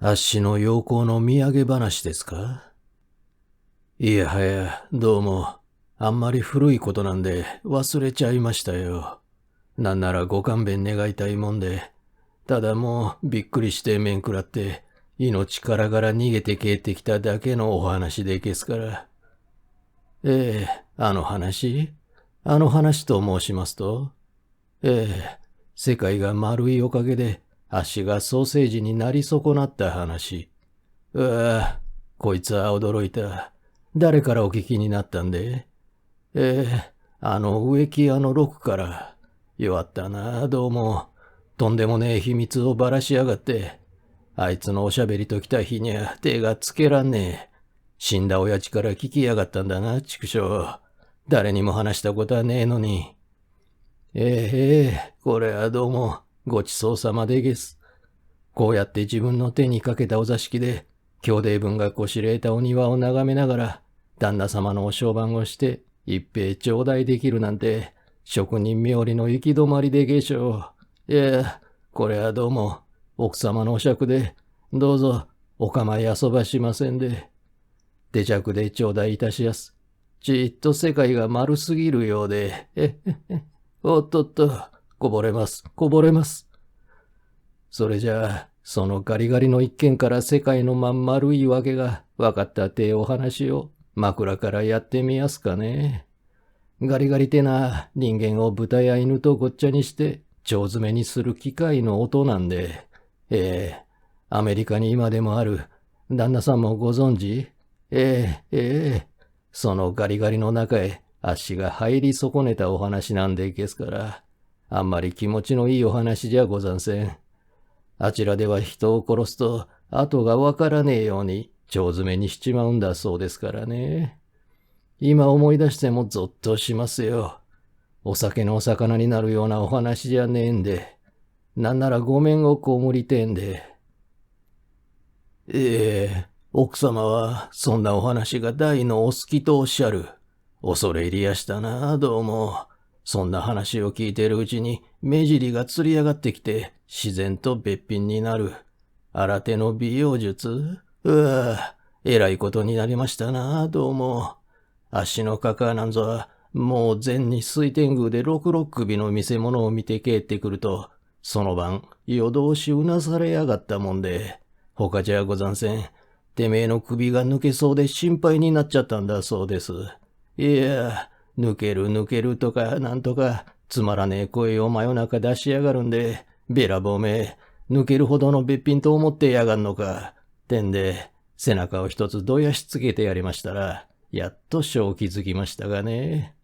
あっしの陽光の土産話ですか？いやはや、どうも、あんまり古いことなんで忘れちゃいましたよ。なんならご勘弁願いたいもんで、ただもうびっくりして面食らって、命からがら逃げて帰ってきただけのお話でけすから。ええ、あの話と申しますと、世界が丸いおかげで、足がソーセージになり損なった話。うわこいつは驚いた。誰からお聞きになったんで？あの植木屋の6から。弱ったな、どうも。とんでもねえ秘密をばらしやがって。あいつのおしゃべりと来た日には手がつけらんねえ。死んだ親父から聞きやがったんだな、畜生。誰にも話したことはねえのに。これはどうも、ごちそうさまでげす。こうやって自分の手にかけたお座敷で、兄弟分がこしれたお庭を眺めながら、旦那様のお商売をして、一平頂戴できるなんて、職人冥利の行き止まりでげしょう。いや、これはどうも、奥様のお酌で、どうぞ、お構い遊ばしませんで。手酌で頂戴いたしやす。ちっと世界が丸すぎるようで、おっとっと、こぼれます、こぼれます。それじゃあ、そのガリガリの一件から世界のまん丸いわけが分かったってお話を枕からやってみやすかね。ガリガリてな人間を豚や犬とごっちゃにして腸詰めにする機械の音なんで、アメリカに今でもある旦那さんもご存知？そのガリガリの中へ足が入り損ねたお話なんでですから、あんまり気持ちのいいお話じゃござんせん。あちらでは人を殺すと後がわからねえように腸詰めにしちまうんだそうですからね。今思い出してもゾッとしますよ。お酒のお魚になるようなお話じゃねえんで。なんならごめんをこむりてえんで。奥様はそんなお話が大のお好きとおっしゃる。恐れ入りやしたな、どうも。そんな話を聞いているうちに目尻がつり上がってきて自然とべっぴんになる。新手の美容術？えらいことになりましたな、どうも。足のかかなんぞは、もう前に水天宮で六六首の見せ物を見て帰ってくると、その晩、夜通しうなされやがったもんで、他じゃござんせん。てめえの首が抜けそうで心配になっちゃったんだそうです。いや、抜ける抜けるとかなんとか、つまらねえ声を真夜中出しやがるんで、べらぼうめ、抜けるほどのべっぴんと思ってやがんのか。てんで、背中を一つどやしつけてやりましたら、やっと正気づきましたがね。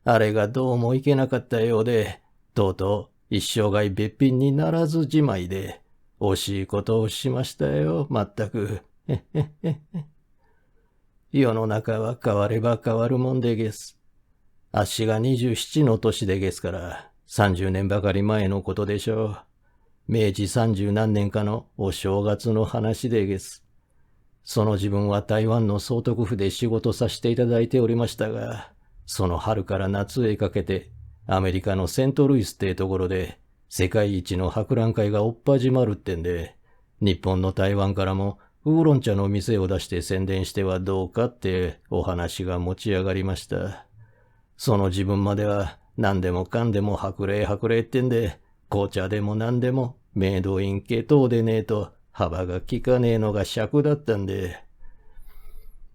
あれがどうもいけなかったようで、とうとう一生涯べっぴんにならずじまいで、惜しいことをしましたよ、まったく。世の中は変われば変わるもんでげす。あっしが27の年でげすから、30年ばかり前のことでしょう。明治30何年かのお正月の話でげす。その自分は台湾の総督府で仕事させていただいておりましたが、その春から夏へかけて、アメリカのセントルイスってところで、世界一の博覧会がおっ始まるってんで、日本の台湾からもウーロン茶の店を出して宣伝してはどうかってお話が持ち上がりました。その自分までは何でもかんでも白麗白麗ってんで、紅茶でも何でもメイドイン系統でねえと幅が利かねえのが尺だったんで、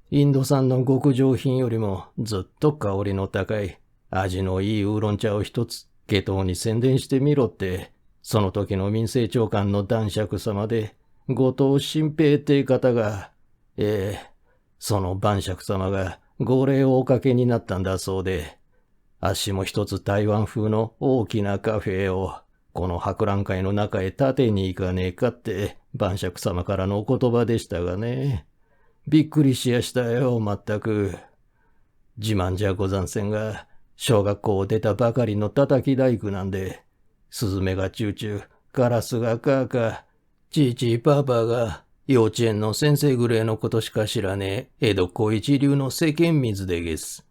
インド産の極上品よりもずっと香りの高い味のいいウーロン茶を一つ系統に宣伝してみろって、その時の民政長官の男爵様で後藤新平って方が、その晩爵様が号令をおかけになったんだそうで、あっしも一つ台湾風の大きなカフェをこの博覧会の中へ建てに行かねえかって晩酌様からのお言葉でしたがね。びっくりしやしたよ、まったく。自慢じゃござんせんが、小学校を出たばかりの叩き大工なんで、スズメがチューチュー、カラスがカーカー、チーチーパーパーが幼稚園の先生ぐらいのことしか知らねえ江戸小一流の世間水でげす。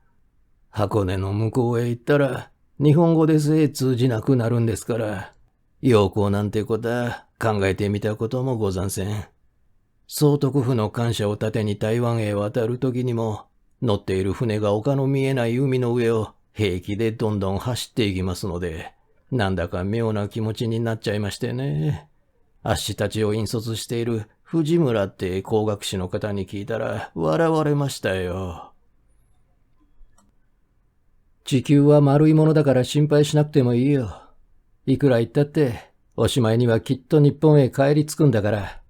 箱根の向こうへ行ったら、日本語でさえ通じなくなるんですから、陽光なんてことは考えてみたこともござんせん。総督府の官車を盾に台湾へ渡るときにも、乗っている船が丘の見えない海の上を平気でどんどん走っていきますので、なんだか妙な気持ちになっちゃいましてね。あっしたちを引率している藤村って工学士の方に聞いたら笑われましたよ。地球は丸いものだから心配しなくてもいいよ。いくら言ったって、おしまいにはきっと日本へ帰り着くんだから。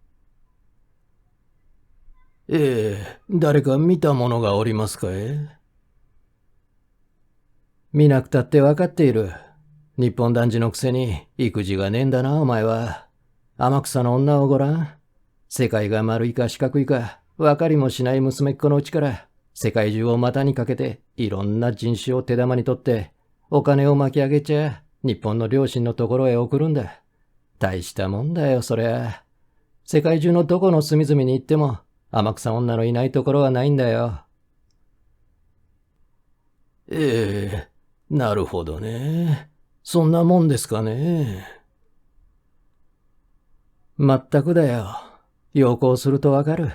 誰か見た者がおりますか見なくたってわかっている。日本男児のくせに育児がねえんだな、お前は。天草の女をごらん。世界が丸いか四角いか、わかりもしない娘っ子のうちから、世界中を股にかけて、いろんな人種を手玉に取って、お金を巻き上げちゃ、日本の両親のところへ送るんだ。大したもんだよ、そりゃ。世界中のどこの隅々に行っても、天草女のいないところはないんだよ。なるほどね。そんなもんですかね。まったくだよ。要項するとわかる。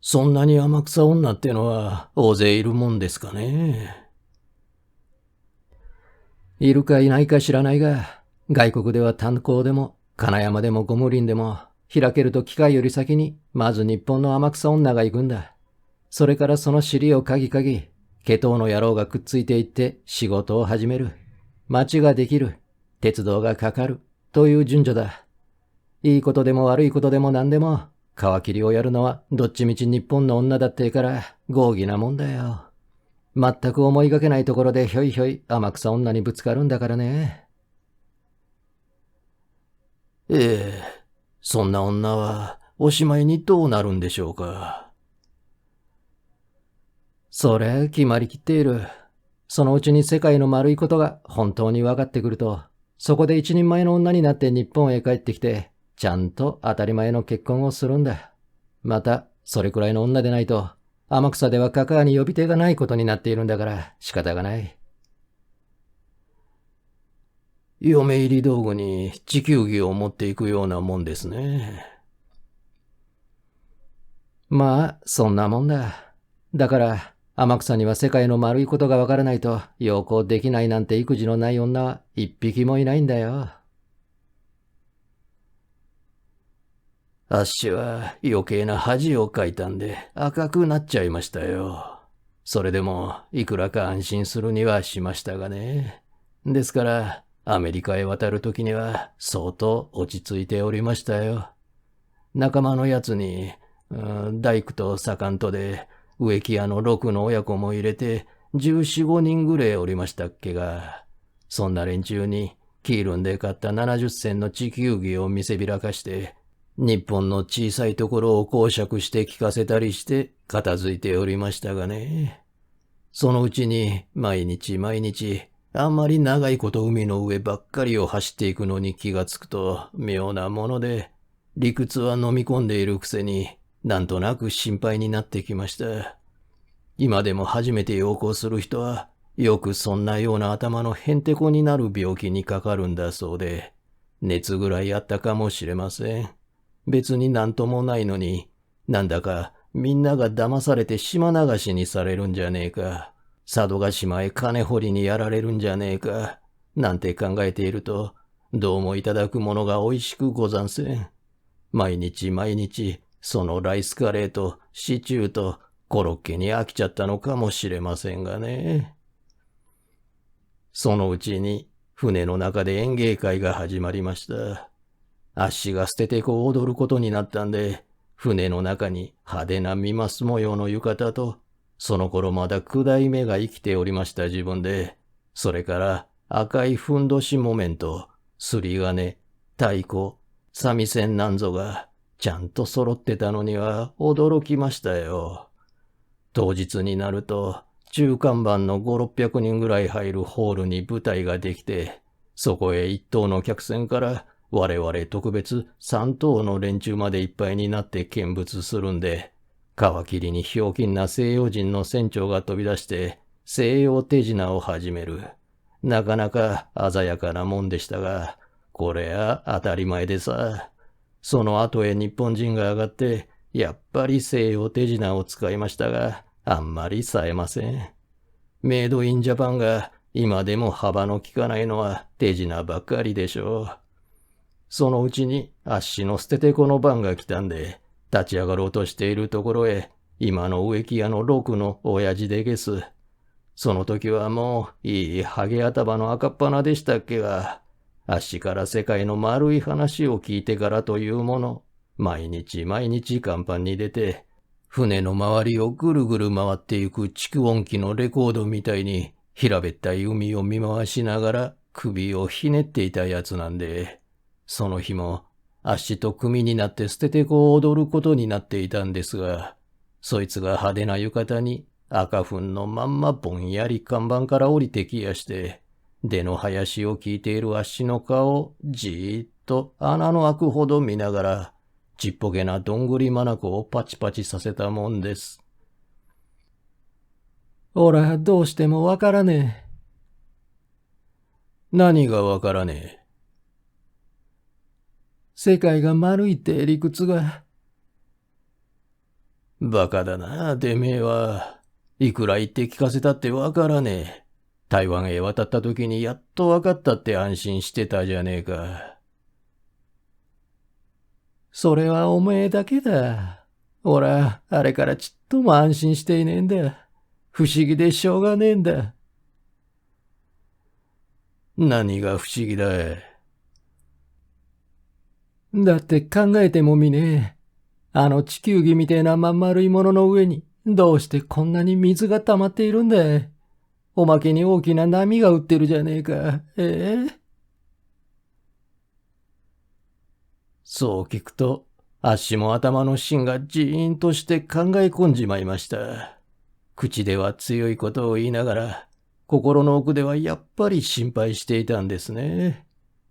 そんなに天草女ってのは大勢いるもんですかね。いるかいないか知らないが、外国では炭鉱でも、金山でもゴム林でも、開けると機械より先に、まず日本の天草女が行くんだ。それからその尻をかぎかぎ、毛頭の野郎がくっついていって仕事を始める。町ができる。鉄道がかかる。という順序だ。いいことでも悪いことでも何でも、皮切りをやるのはどっちみち日本の女だってから豪儀なもんだよ。全く思いがけないところでひょいひょい天草女にぶつかるんだからね。そんな女はおしまいにどうなるんでしょうか。それ決まりきっている。そのうちに世界の丸いことが本当に分かってくると、そこで一人前の女になって日本へ帰ってきて、ちゃんと当たり前の結婚をするんだ。また、それくらいの女でないと、天草ではカカアに呼び手がないことになっているんだから仕方がない。嫁入り道具に地球儀を持っていくようなもんですね。まあ、そんなもんだ。だから、天草には世界の丸いことがわからないと、要項できないなんて育児のない女は一匹もいないんだよ。あっしは余計な恥をかいたんで赤くなっちゃいましたよ。それでもいくらか安心するにはしましたがね。ですからアメリカへ渡るときには相当落ち着いておりましたよ。仲間のやつに、大工と左官とで植木屋の6の親子も入れて14、15人ぐらいおりましたっけが、そんな連中にキールンで買った70銭の地球儀を見せびらかして、日本の小さいところを講釈して聞かせたりして片付いておりましたがね。そのうちに毎日毎日あんまり長いこと海の上ばっかりを走っていくのに気がつくと妙なもので、理屈は飲み込んでいるくせになんとなく心配になってきました。今でも初めて要項する人はよくそんなような頭のへんてこになる病気にかかるんだそうで、熱ぐらいあったかもしれません。別になんともないのに、なんだかみんなが騙されて島流しにされるんじゃねえか、佐渡島へ金掘りにやられるんじゃねえか、なんて考えていると、どうもいただくものが美味しくござんせん。毎日毎日、そのライスカレーとシチューとコロッケに飽きちゃったのかもしれませんがね。そのうちに、船の中で演芸会が始まりました。あっしが捨ててこう踊ることになったんで、船の中に派手なミマス模様の浴衣と、その頃まだ九代目が生きておりました自分で、それから赤いふんどし木綿と、すり金、太鼓、三味線なんぞが、ちゃんと揃ってたのには驚きましたよ。当日になると、中間番の5、600人ぐらい入るホールに舞台ができて、そこへ一等の客船から、我々特別3等の連中までいっぱいになって見物するんで、皮切りにひょうきんな西洋人の船長が飛び出して西洋手品を始める。なかなか鮮やかなもんでしたが、これは当たり前でさ。その後へ日本人が上がって、やっぱり西洋手品を使いましたが、あんまり冴えません。メイドインジャパンが今でも幅の利かないのは手品ばっかりでしょう。そのうちにあっしの捨ててこの番が来たんで、立ち上がろうとしているところへ、今の植木屋の六の親父でげす。その時はもういいハゲ頭の赤っ鼻でしたっけが、あっしから世界の丸い話を聞いてからというもの、毎日毎日甲板に出て、船の周りをぐるぐる回ってゆく蓄音機のレコードみたいに平べったい海を見回しながら首をひねっていたやつなんで、その日もあっしと組になって捨ててこを踊ることになっていたんですが、そいつが派手な浴衣に赤粉のまんまぼんやり看板から降りてきやして、出の林を聞いているあっしの顔をじーっと穴の開くほど見ながら、ちっぽけなどんぐりまなこをパチパチさせたもんです。おら、どうしてもわからねえ。何がわからねえ。世界が丸いって理屈が。バカだな、てめえは。いくら言って聞かせたってわからねえ。台湾へ渡った時にやっとわかったって安心してたじゃねえか。それはおめえだけだ。おら、あれからちっとも安心していねえんだ。不思議でしょうがねえんだ。何が不思議だい。だって考えてもみねえ。あの地球儀みてえなまん丸いものの上に、どうしてこんなに水が溜まっているんだ。おまけに大きな波が打ってるじゃねえか。そう聞くと、あっしも頭の芯がじーんとして考え込んじまいました。口では強いことを言いながら、心の奥ではやっぱり心配していたんですね。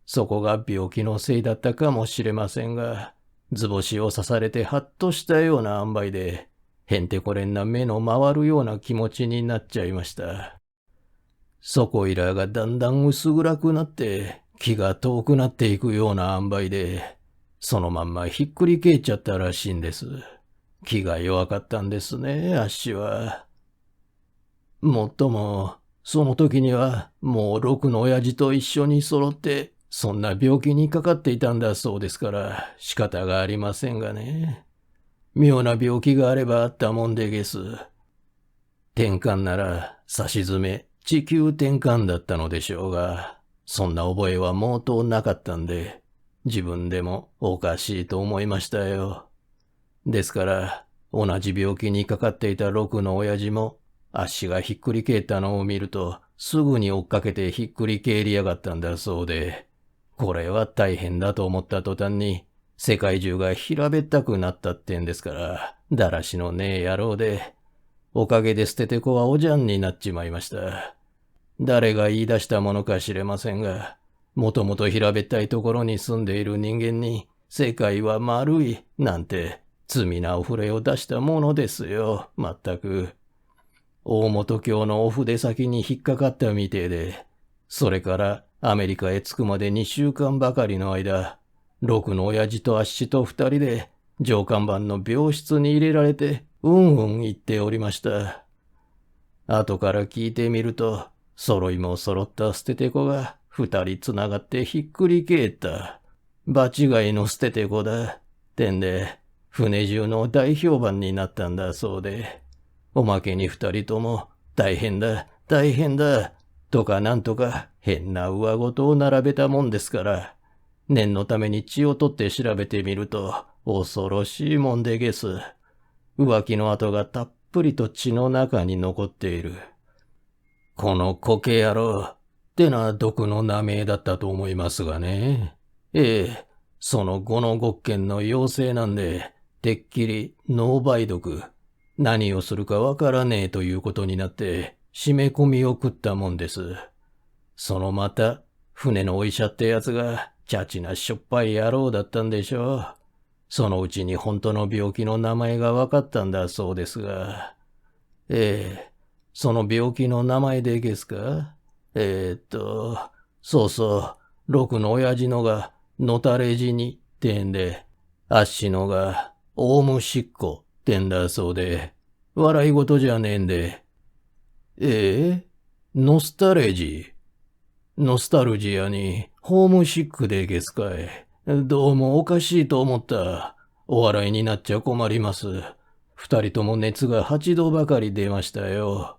そこが病気のせいだったかもしれませんが、図星を刺されてハッとしたような塩梅で、へんてこれんな目の回るような気持ちになっちゃいました。そこいらがだんだん薄暗くなって、気が遠くなっていくような塩梅で、そのまんまひっくり返っちゃったらしいんです。気が弱かったんですね、あっしは。もっとも、その時にはもう六の親父と一緒に揃って、そんな病気にかかっていたんだそうですから仕方がありませんがね。妙な病気があればあったもんでげす。転換なら差し詰め地球転換だったのでしょうが、そんな覚えは毛頭なかったんで、自分でもおかしいと思いましたよ。ですから、同じ病気にかかっていた六の親父も、足がひっくり返ったのを見ると、すぐに追っかけてひっくり返りやがったんだそうで、これは大変だと思った途端に、世界中が平べったくなったってんですから、だらしのねえ野郎で、おかげで捨ててこはおじゃんになっちまいました。誰が言い出したものか知れませんが、もともと平べったいところに住んでいる人間に、世界は丸い、なんて、罪なお触れを出したものですよ、まったく。大本教のお筆先に引っかかったみてえで、それからアメリカへ着くまで2週間ばかりの間、六の親父とあっしと二人で上看板の病室に入れられて、言っておりました。後から聞いてみると、揃いも揃った捨ててこが二人つながってひっくり返った。場違いの捨ててこだ。てんで、船中の大評判になったんだそうで、おまけに二人とも、大変だ、大変だ、とかなんとか変な上事を並べたもんですから、念のために血を取って調べてみると、恐ろしいもんでげす。浮気の跡がたっぷりと血の中に残っている。この苔野郎ってのは毒の名前だったと思いますがね。その五の極剣の妖精なんで、てっきり脳梅毒。何をするかわからねえということになって、締め込みを食ったもんです。そのまた、船のお医者ってやつが、チャチなしょっぱい野郎だったんでしょう。そのうちに本当の病気の名前がわかったんだそうですが。その病気の名前でげすかそうそう、六の親父のがのたれ死にってんで、あっしのがオウムしっこってんだそうで、笑い事じゃねえんで。ノスタレジー。ノスタルジアにホームシックでゲスかい。どうもおかしいと思った。お笑いになっちゃ困ります。二人とも熱が8度ばかり出ましたよ。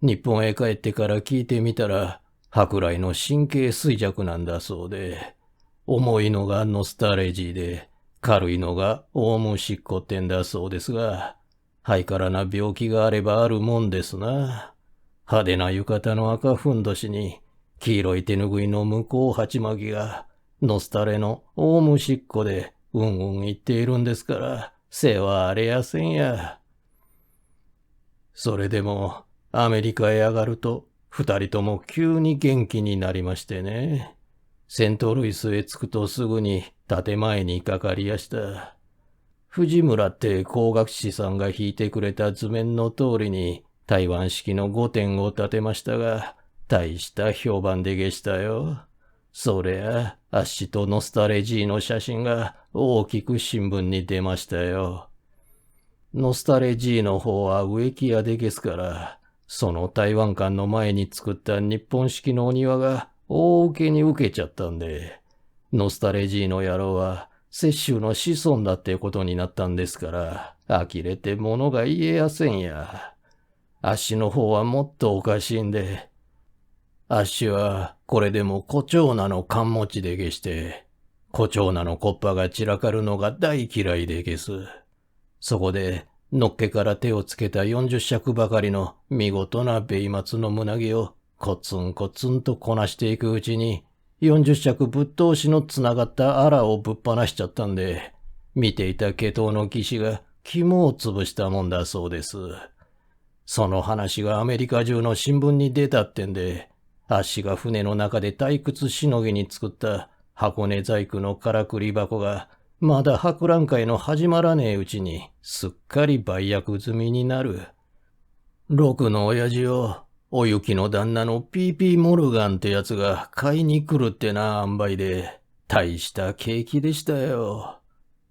日本へ帰ってから聞いてみたら、舶来の神経衰弱なんだそうで、重いのがノスタレジーで、軽いのがオウムシッコってんだそうですが、ハイカラな病気があればあるもんですな。派手な浴衣の赤ふんどしに、黄色い手ぬぐいの向こう鉢巻きが、ノスタレのオウムシッコでうんうん言っているんですから、世話あれやせんや。それでも、アメリカへ上がると、二人とも急に元気になりましてね。セントルイスへ着くとすぐに建前にかかりやした。藤村って工学士さんが引いてくれた図面の通りに台湾式の5点を建てましたが、大した評判でげしたよ。そりゃ、あっしとノスタレジーの写真が大きく新聞に出ましたよ。ノスタレジーの方は植木屋でげすから、その台湾館の前に作った日本式のお庭が大受けに受けちゃったんで、ノスタレジーの野郎は雪舟の子孫だってことになったんですから、呆れて物が言えやせんや。あっしの方はもっとおかしいんで、あっしはこれでも胡蝶菜の勘持ちでげして、胡蝶菜のコッパが散らかるのが大嫌いでげす。そこで、のっけから手をつけた40尺ばかりの見事なベイマツの胸毛をコツンコツンとこなしていくうちに、40尺ぶっ通しのつながったアラをぶっ放しちゃったんで、見ていた毛頭の騎士が肝を潰したもんだそうです。その話がアメリカ中の新聞に出たってんで、あっしが船の中で退屈しのぎに作った箱根細工のからくり箱が、まだ博覧会の始まらねえうちに、すっかり売約済みになる。六の親父を、お雪の旦那のピーピーモルガンってやつが買いに来るってな塩梅で、大した景気でしたよ。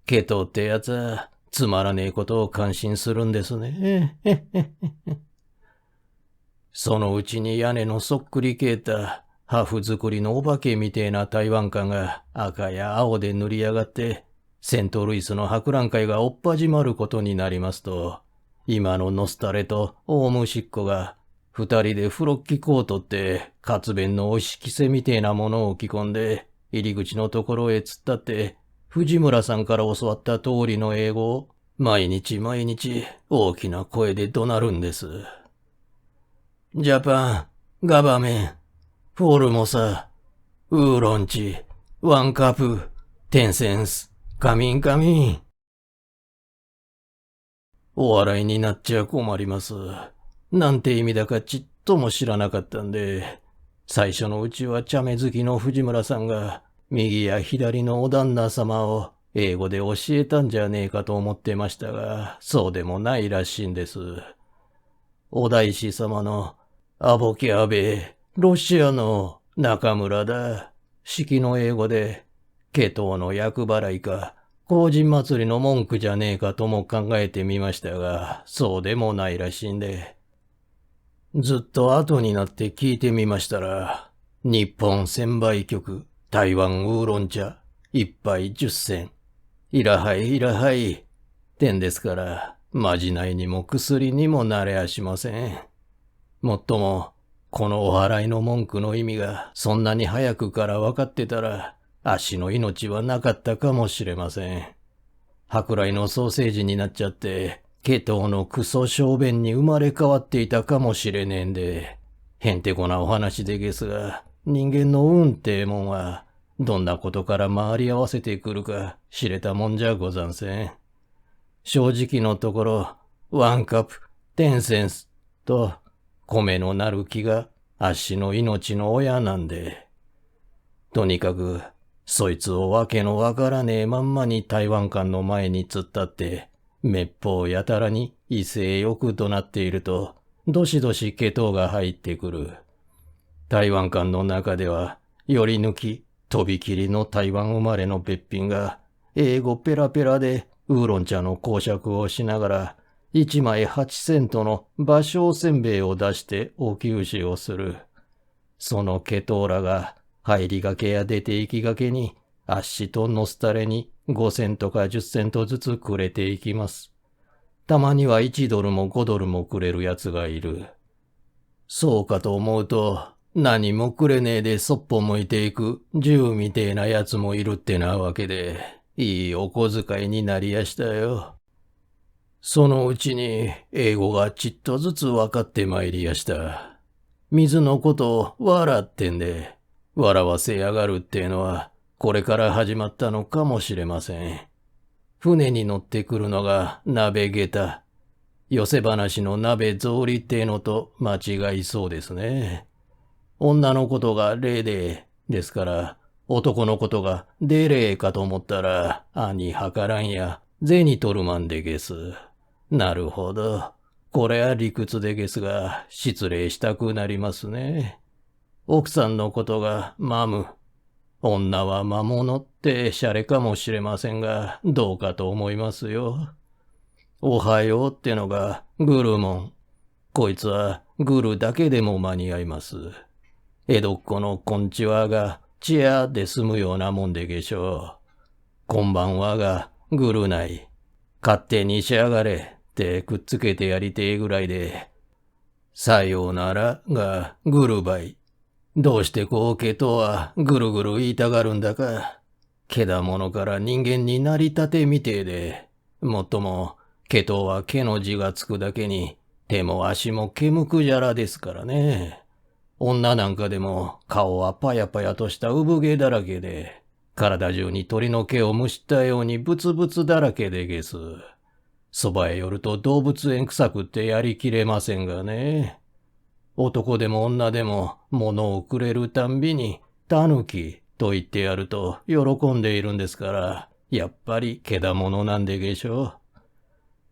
ケトってやつは、つまらねえことを感心するんですね。そのうちに屋根のそっくり消えた、ハーフ作りのお化けみてえな台湾館が赤や青で塗り上がって、セントルイスの博覧会がおっ始まることになりますと、今のノスタレとオウムシッコが、二人でフロッキコートって活弁のお敷きせみてえなものを着込んで、入り口のところへ突っ立って、藤村さんから教わった通りの英語を、毎日毎日大きな声で怒鳴るんです。ジャパン、ガバメン、フォルモサ、ウーロンチ、ワンカップ、テンセンス、カミンカミン。お笑いになっちゃ困ります。なんて意味だかちっとも知らなかったんで、最初のうちは茶目好きの藤村さんが、右や左のお旦那様を英語で教えたんじゃねえかと思ってましたが、そうでもないらしいんです。お大師様のアボキャーベ、ロシアの中村だ。式の英語で、ケトの厄払いか、荒神祭りの文句じゃねえかとも考えてみましたが、そうでもないらしいんで。ずっと後になって聞いてみましたら、日本専売局、台湾ウーロン茶、一杯10銭。いらはいいらはい。ってんですから、まじないにも薬にもなれやしません。もっとも、このお祓いの文句の意味がそんなに早くから分かってたら、あっしの命はなかったかもしれません。舶来のソーセージになっちゃって、ケトのクソ小便に生まれ変わっていたかもしれねえんで、へんてこなお話でげすが、人間の運ってもんは、どんなことから回り合わせてくるか知れたもんじゃござんせん。正直のところ、ワンカップ、テンセンスと、米のなる木があっしの命の親なんで。とにかく、そいつをわけのわからねえまんまに台湾館の前に突っ立って、めっぽうやたらに威勢よく怒鳴っていると、どしどしケトが入ってくる。台湾館の中では、より抜き、とびきりの台湾生まれのべっぴんが、英語ペラペラでウーロン茶の講釈をしながら、1枚8セントの芭蕉せんべいを出してお給仕をする。そのケトーラが入りがけや出て行きがけに、あっしとのすたれに5セントか10セントずつくれていきます。たまには1ドルも5ドルもくれるやつがいる。そうかと思うと、何もくれねえでそっぽ向いていく銃みてえなやつもいるってなわけで、いいお小遣いになりやしたよ。そのうちに英語がちっとずつ分かってまいりやした。水のことを笑ってんで、笑わせやがるってのはこれから始まったのかもしれません。船に乗ってくるのが鍋下駄。寄せ話の鍋草履ってのと間違いそうですね。女のことが霊で、ですから、男のことがデレーかと思ったら、兄はからんや、銭取るまんでげす。なるほど。これは理屈でげすが、失礼したくなりますね。奥さんのことがマム。女は魔物ってシャレかもしれませんが、どうかと思いますよ。おはようってのがグルモン。こいつはグルだけでも間に合います。江戸っ子のこんちはがチアで済むようなもんでげしょう。こんばんはがグルない。勝手にしやがれってくっつけてやりてえぐらいで。さようならがグルバイ。どうしてこう毛とはぐるぐる言いたがるんだか。毛だものから人間になりたてみてえで。もっとも、毛とは毛の字がつくだけに、手も足も毛むくじゃらですからね。女なんかでも顔はパヤパヤとした産毛だらけで、体中に鳥の毛をむしったようにブツブツだらけでげす。そばへ寄ると動物園臭くってやりきれませんがね。男でも女でも物をくれるたんびに、タヌキと言ってやると喜んでいるんですから、やっぱり毛だものなんでげしょう。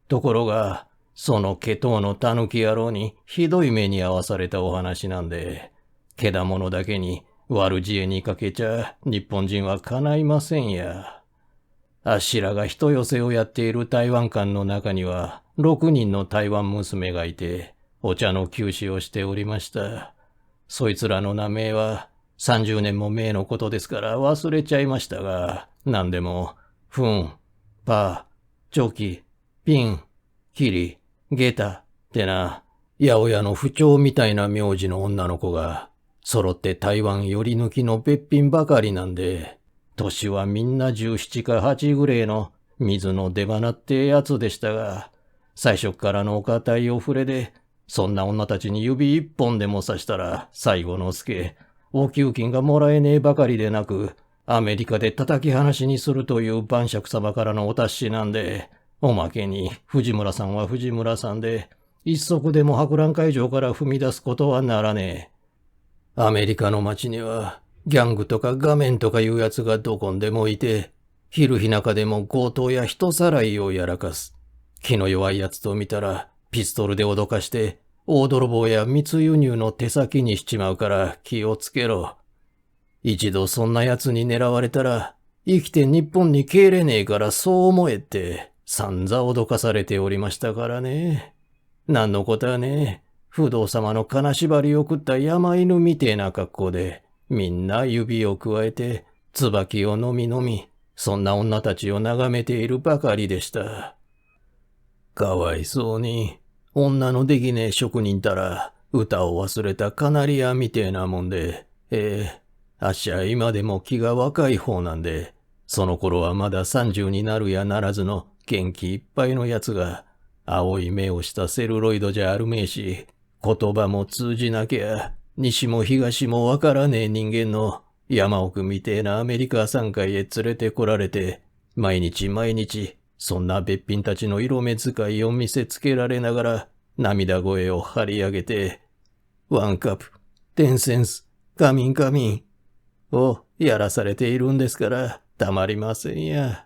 ところが、その毛頭のタヌキ野郎にひどい目に遭わされたお話なんで、毛だものだけに悪知恵にかけちゃ日本人は叶いませんや。あっしらが人寄せをやっている台湾館の中には6人の台湾娘がいて、お茶の給仕をしておりました。そいつらの名前は30年も前のことですから忘れちゃいましたが、なんでも、フン、パー、チョキ、ピン、キリ、ゲタってな、八百屋の不調みたいな名字の女の子が、揃って台湾寄り抜きのべっぴんばかりなんで、年はみんな17か8ぐれえの水の出花ってやつでしたが、最初からのお堅いお触れで、そんな女たちに指一本でも刺したら最後の助、お給金がもらえねえばかりでなく、アメリカで叩き放しにするという晩酌様からのお達しなんで、おまけに藤村さんは藤村さんで、一足でも博覧会場から踏み出すことはならねえ。アメリカの街には、ギャングとか画面とかいうやつがどこんでもいて、昼日中でも強盗や人さらいをやらかす。気の弱いやつと見たら、ピストルで脅かして、大泥棒や密輸入の手先にしちまうから気をつけろ。一度そんな奴に狙われたら、生きて日本に帰れねえからそう思えって、散々脅かされておりましたからね。なんのことはね、不動様の金縛りを食った山犬みてえな格好で、みんな指をくわえて、椿を飲み飲み、そんな女たちを眺めているばかりでした。かわいそうに、女のできねえ職人たら、歌を忘れたカナリアみてえなもんで、あっしは今でも気が若い方なんで、その頃はまだ30になるやならずの元気いっぱいのやつが、青い目をしたセルロイドじゃあるめえし、言葉も通じなきゃ、西も東もわからねえ人間の山奥みてえなアメリカ山海へ連れてこられて、毎日毎日、そんなべっぴんたちの色目使いを見せつけられながら、涙声を張り上げて、ワンカップ、10センス、カミンカミンをやらされているんですから、たまりませんや。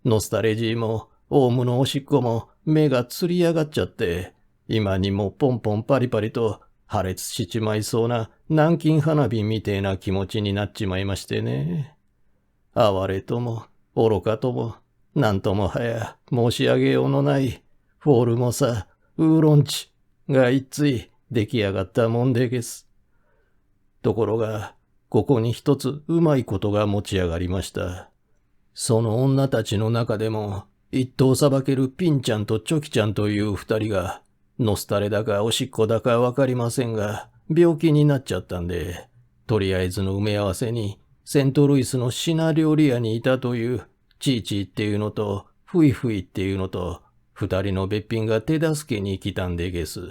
ノスタレジーも、オウムのおしっこも目がつり上がっちゃって、今にもポンポンパリパリと破裂しちまいそうな南京花火みてえな気持ちになっちまいましてね。哀れとも、愚かとも、なんともはや申し上げようのない、フォールモサ、ウーロン茶が一対出来上がったもんでげす。ところが、ここに一つうまいことが持ち上がりました。その女たちの中でも、一頭さばけるピンちゃんとチョキちゃんという二人が、ノスタレだかおしっこだかわかりませんが、病気になっちゃったんで、とりあえずの埋め合わせに、セントルイスの品料理屋にいたという、チーチーっていうのと、フイフイっていうのと、二人のべっぴんが手助けに来たんでげす。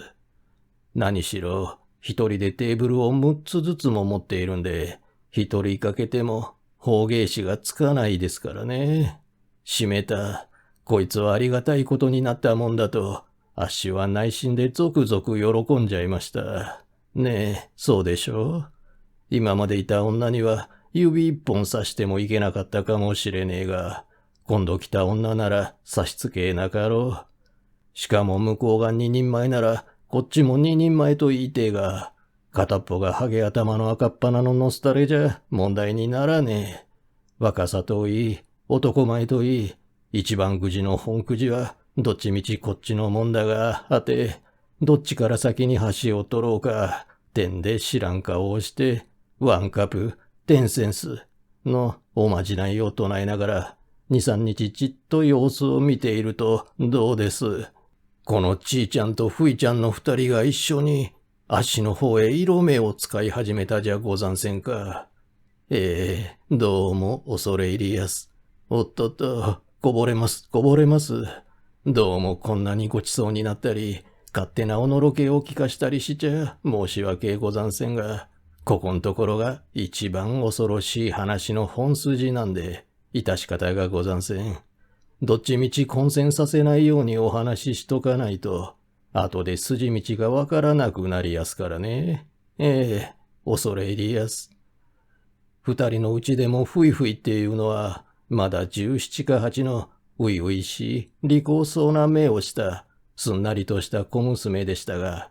何しろ、一人でテーブルを6つずつも持っているんで、一人かけても、方芸師がつかないですからね。閉めた。こいつはありがたいことになったもんだと、あっしは内心でゾクゾク喜んじゃいました。ねえ、そうでしょう。今までいた女には指一本刺してもいけなかったかもしれねえが、今度来た女なら差し付けなかろう。しかも向こうが2人前なら、こっちも2人前と言いてえが、片っぽがハゲ頭の赤っ鼻のノスタレじゃ問題にならねえ。若さといい、男前といい、一番くじの本くじは、どっちみちこっちのもんだが、はて、どっちから先に橋を取ろうか、てんで知らん顔をして、ワンカプ、テンセンスのおまじないを唱えながら、2、3日じっと様子を見ていると、どうです。このちーちゃんとふいちゃんの二人が一緒に、足の方へ色目を使い始めたじゃござんせんか。どうも恐れ入りやす。おっとっと、こぼれます。どうもこんなにごちそうになったり、勝手なおのろけを聞かしたりしちゃ申し訳ござんせんが、ここんところが一番恐ろしい話の本筋なんで、致し方がござんせん。どっちみち混戦させないようにお話ししとかないと、後で筋道がわからなくなりやすからね。恐れ入りやす。二人のうちでもふいふいっていうのは、まだ17か8のういういしい、利口そうな目をした、すんなりとした小娘でしたが、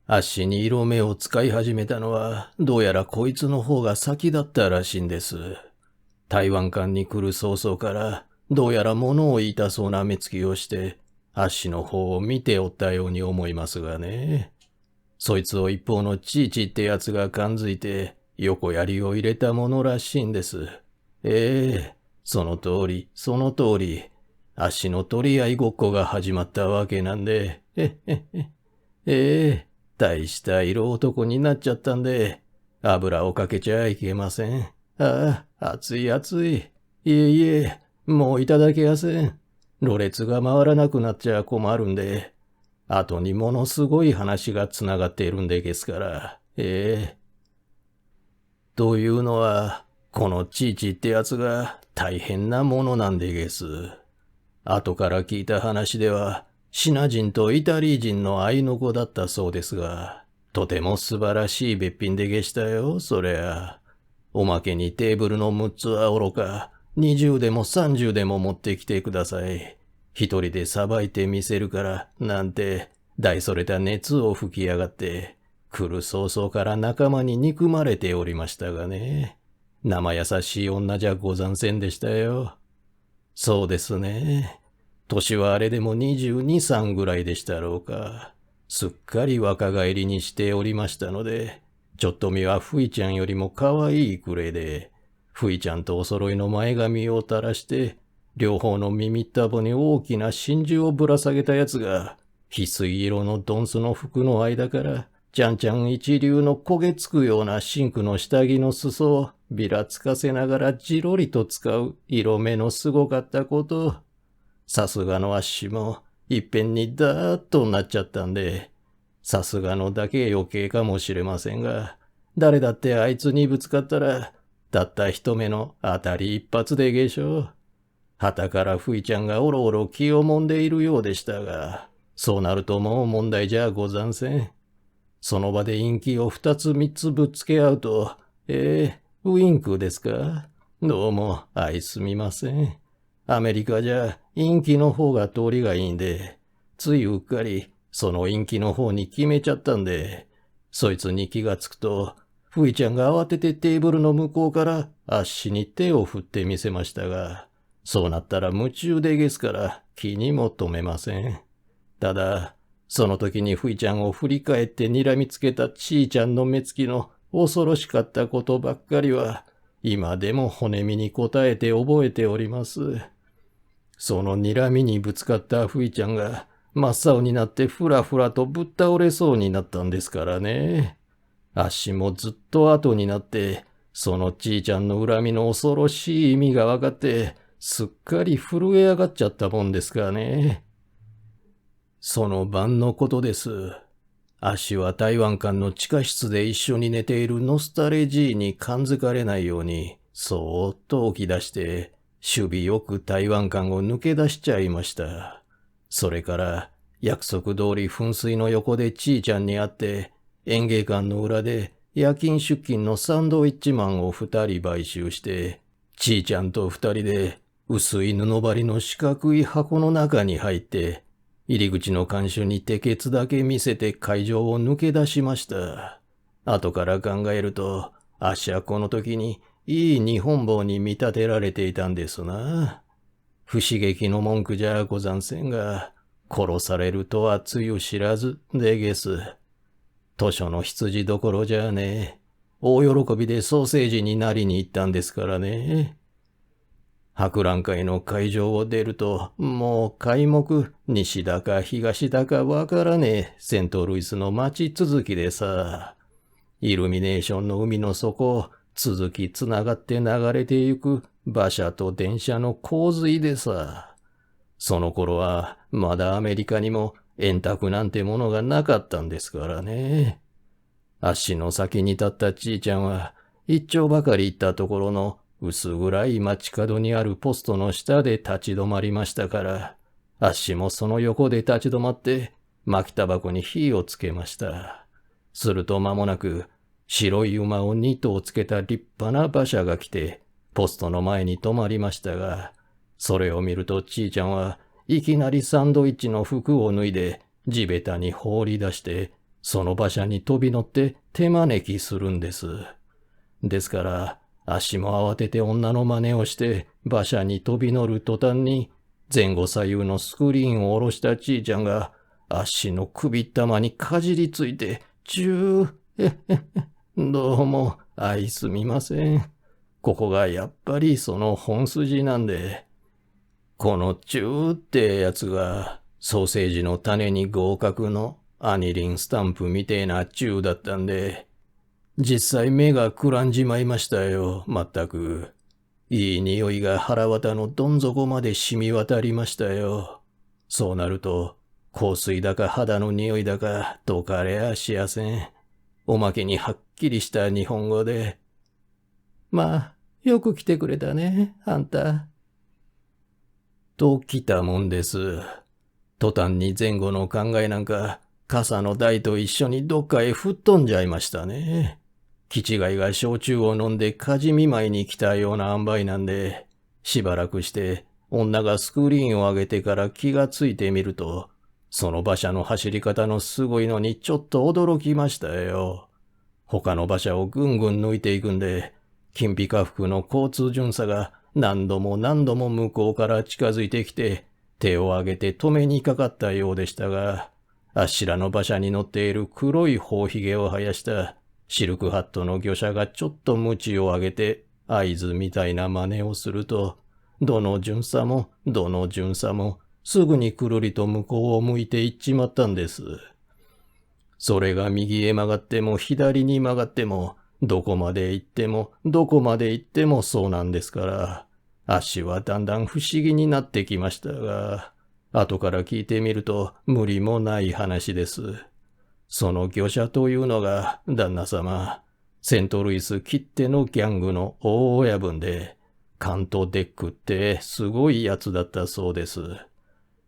あっしに色目を使い始めたのは、どうやらこいつの方が先だったらしいんです。台湾館に来る早々から、どうやら物を言いたそうな目つきをして、あっしの方を見ておったように思いますがね。そいつを一方のチーチってやつが感づいて、横槍を入れたものらしいんです。その通り、あっしの取り合いごっこが始まったわけなんで、大した色男になっちゃったんで、油をかけちゃいけません。熱い。いえ、もういただけやせん。ろれつが回らなくなっちゃ困るんで、後にものすごい話がつながっているんでですから。というのは、このチーチーってやつが大変なものなんでげす。後から聞いた話では、シナ人とイタリー人の愛の子だったそうですが、とても素晴らしいべっぴんでげしたよ、そりゃ。おまけにテーブルの6つはおろか、20でも30でも持ってきてください。一人でさばいてみせるから、なんて、大それた熱を吹きやがって、来る早々から仲間に憎まれておりましたがね。生優しい女じゃござんせんでしたよ。そうですね。年はあれでも22、3ぐらいでしたろうか。すっかり若返りにしておりましたので、ちょっと見はふいちゃんよりも可愛いくれで、ふいちゃんとお揃いの前髪を垂らして、両方の耳ったぼに大きな真珠をぶら下げたやつが、翡翠色のドンスの服の間から、ちゃんちゃん一流の焦げつくようなシンクの下着の裾をびらつかせながらじろりと使う色目のすごかったこと。さすがのあっしも、いっぺんにダーッとなっちゃったんで、さすがのだけ余計かもしれませんが、誰だってあいつにぶつかったら、たった一目の当たり一発でげしょう。旗からふいちゃんがおろおろ気をもんでいるようでしたが、そうなるともう問題じゃござんせん。その場で陰気を2つ3つぶっつけ合うと、ウィンクですか？どうも、すみません。アメリカじゃ陰気の方が通りがいいんで、ついうっかりその陰気の方に決めちゃったんで、そいつに気がつくと、ふいちゃんが慌ててテーブルの向こうからあっしに手を振ってみせましたが、そうなったら夢中でげすから気にも留めません。ただ、その時にふいちゃんを振り返って睨みつけたちいちゃんの目つきの恐ろしかったことばっかりは、今でも骨身に応えて覚えております。その睨みにぶつかったふいちゃんが真っ青になってふらふらとぶっ倒れそうになったんですからね。あっしもずっと後になって、そのちいちゃんの恨みの恐ろしい意味が分かって、すっかり震え上がっちゃったもんですからね。その晩のことです。あっしは台湾館の地下室で一緒に寝ているノスタレジーに感づかれないように、そーっと起き出して、守備よく台湾館を抜け出しちゃいました。それから、約束通り噴水の横でちいちゃんに会って、園芸館の裏で夜勤出勤のサンドイッチマンを2人買収して、ちいちゃんと2人で薄い布張りの四角い箱の中に入って、入り口の看守に手ケツだけ見せて会場を抜け出しました。後から考えると、あっしはこの時にいい日本棒に見立てられていたんですな。不刺激の文句じゃござんせんが、殺されるとはつゆ知らずでげす。図書の羊どころじゃねえ。大喜びでソーセージになりに行ったんですからね。博覧会の会場を出ると、もう皆目、西だか東だかわからねえセントルイスの街続きでさ、イルミネーションの海の底を続きつながって流れてゆく馬車と電車の洪水でさ、その頃はまだアメリカにも円卓なんてものがなかったんですからね。あっしの先に立ったちいちゃんは、一丁ばかり行ったところの薄暗い街角にあるポストの下で立ち止まりましたから、あっしもその横で立ち止まって、巻きタバコに火をつけました。すると間もなく、白い馬を2頭つけた立派な馬車が来て、ポストの前に止まりましたが、それを見るとちいちゃんはいきなりサンドイッチの服を脱いで、地べたに放り出して、その馬車に飛び乗って手招きするんです。ですから、あっしも慌てて女の真似をして馬車に飛び乗る途端に、前後左右のスクリーンを下ろしたちいちゃんが、あっしの首玉にかじりついて、どうも、すみません。ここがやっぱりその本筋なんで、このってやつが、ソーセージの種に合格のアニリンスタンプみてえなだったんで、実際目がくらんじまいましたよ、まったく。いい匂いが腹渡のどん底まで染み渡りましたよ。そうなると、香水だか肌の匂いだか、どかれやしやせん。おまけにはっきりした日本語で。まあ、よく来てくれたね、あんた。と来たもんです。途端に前後の考えなんか、傘の台と一緒にどっかへ吹っ飛んじゃいましたね。気違いが焼酎を飲んで火事見舞いに来たような塩梅なんで、しばらくして女がスクリーンを上げてから気がついてみると、その馬車の走り方のすごいのにちょっと驚きましたよ。他の馬車をぐんぐん抜いていくんで、金ピカ服の交通巡査が何度も何度も向こうから近づいてきて、手を挙げて止めにかかったようでしたが、あっしらの馬車に乗っている黒い頬ひげを生やしたシルクハットの御者がちょっと鞭を上げて合図みたいな真似をすると、どの巡査もすぐにくるりと向こうを向いて行っちまったんです。それが右へ曲がっても左に曲がっても、どこまで行ってもそうなんですから、あっしはだんだん不思議になってきましたが、後から聞いてみると無理もない話です。その御者というのが、旦那様、セントルイスきってのギャングの大親分で、カントデックってすごいやつだったそうです。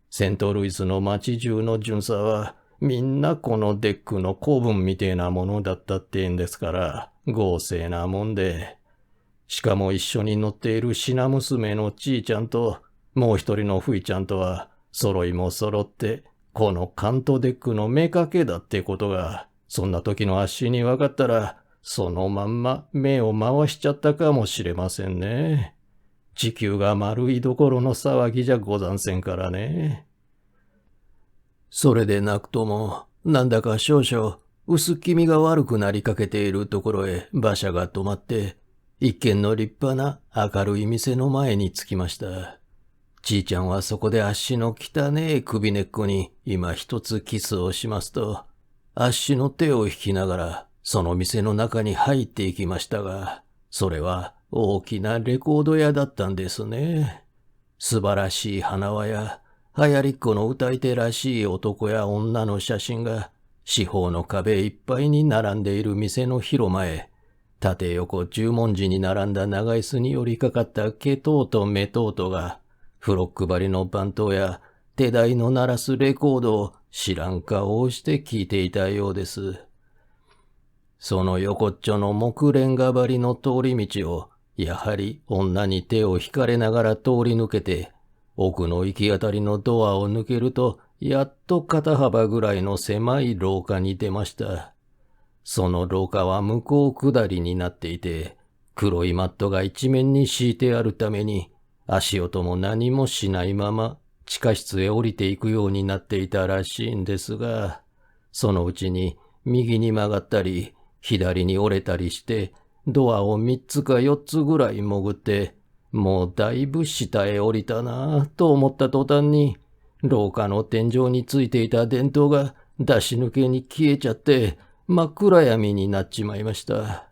セントルイスの町中の巡査は、みんなこのデックの子分みてえなものだったってんですから、豪勢なもんで。しかも一緒に乗っている品娘のちいちゃんと、もう一人のふいちゃんとは、揃いも揃って、このカントデックの妾だってことが、そんな時のあっしに分かったら、そのまんま目を回しちゃったかもしれませんね。地球が丸いどころの騒ぎじゃござんせんからね。それでなくとも、なんだか少々、薄気味が悪くなりかけているところへ馬車が止まって、一軒の立派な明るい店の前に着きました。ちいちゃんはそこであっしの汚ねえ首根っこに今一つキスをしますと、あっしの手を引きながらその店の中に入っていきましたが、それは大きなレコード屋だったんですね。素晴らしい花輪や、流行りっ子の歌い手らしい男や女の写真が、四方の壁いっぱいに並んでいる店の広間へ、縦横十文字に並んだ長椅子に寄りかかったケトウとメトウとが、フロック張りの番頭や手台の鳴らすレコードを知らん顔をして聞いていたようです。その横っちょの木レンガ張りの通り道を、やはり女に手を引かれながら通り抜けて、奥の行き当たりのドアを抜けると、やっと肩幅ぐらいの狭い廊下に出ました。その廊下は向こう下りになっていて、黒いマットが一面に敷いてあるために、足音も何もしないまま地下室へ降りていくようになっていたらしいんですが、そのうちに右に曲がったり、左に折れたりして、ドアを3つか4つぐらい潜って、もうだいぶ下へ降りたなぁと思った途端に、廊下の天井についていた電灯が出し抜けに消えちゃって、真っ暗闇になっちまいました。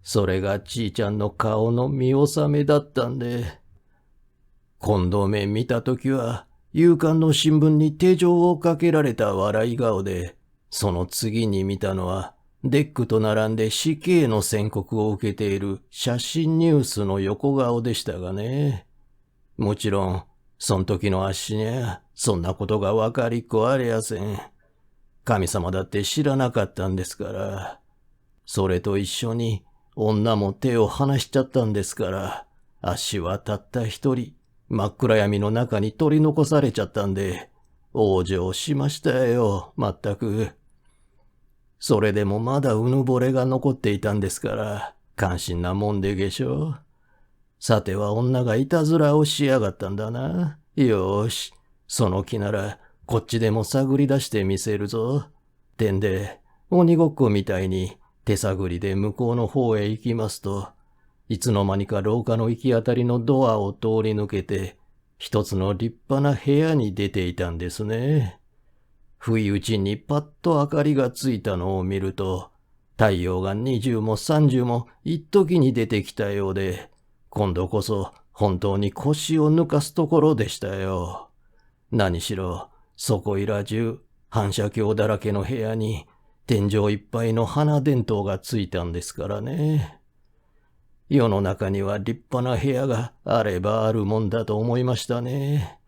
それがちいちゃんの顔の見納めだったんで、今度目見たときは、夕刊の新聞に手錠をかけられた笑い顔で、その次に見たのは、デックと並んで死刑の宣告を受けている写真ニュースの横顔でしたがね。もちろん、そん時のあっしにゃ、そんなことがわかりっこありやせん。神様だって知らなかったんですから。それと一緒に、女も手を離しちゃったんですから、あっしはたった一人、真っ暗闇の中に取り残されちゃったんで、往生しましたよ、まったく。それでもまだうぬぼれが残っていたんですから、感心なもんでげしょう。さては女がいたずらをしやがったんだな。よーし、その気なら、こっちでも探り出してみせるぞ。てんで、鬼ごっこみたいに手探りで向こうの方へ行きますと、いつの間にか廊下の行き当たりのドアを通り抜けて、一つの立派な部屋に出ていたんですね。不意打ちにパッと明かりがついたのを見ると、太陽が20も30も一時に出てきたようで、今度こそ本当に腰を抜かすところでしたよ。何しろ、そこいら中、反射鏡だらけの部屋に、天井いっぱいの花電灯がついたんですからね。世の中には立派な部屋があればあるもんだと思いましたね。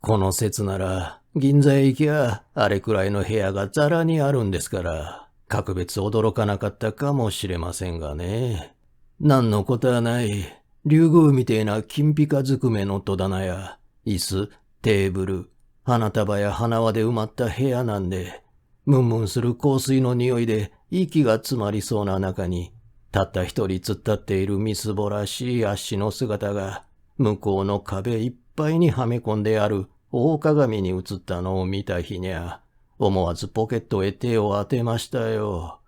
この説なら、銀座へ行きゃ、あれくらいの部屋がざらにあるんですから、格別驚かなかったかもしれませんがね。なんのことはない。竜宮みてえな金ピカずくめの戸棚や、椅子、テーブル、花束や花輪で埋まった部屋なんで、ムンムンする香水の匂いで息が詰まりそうな中に、たった一人突っ立っているみすぼらしい足の姿が、向こうの壁いっぱいにはめ込んである大鏡に映ったのを見た日にゃ、思わずポケットへ手を当てましたよ。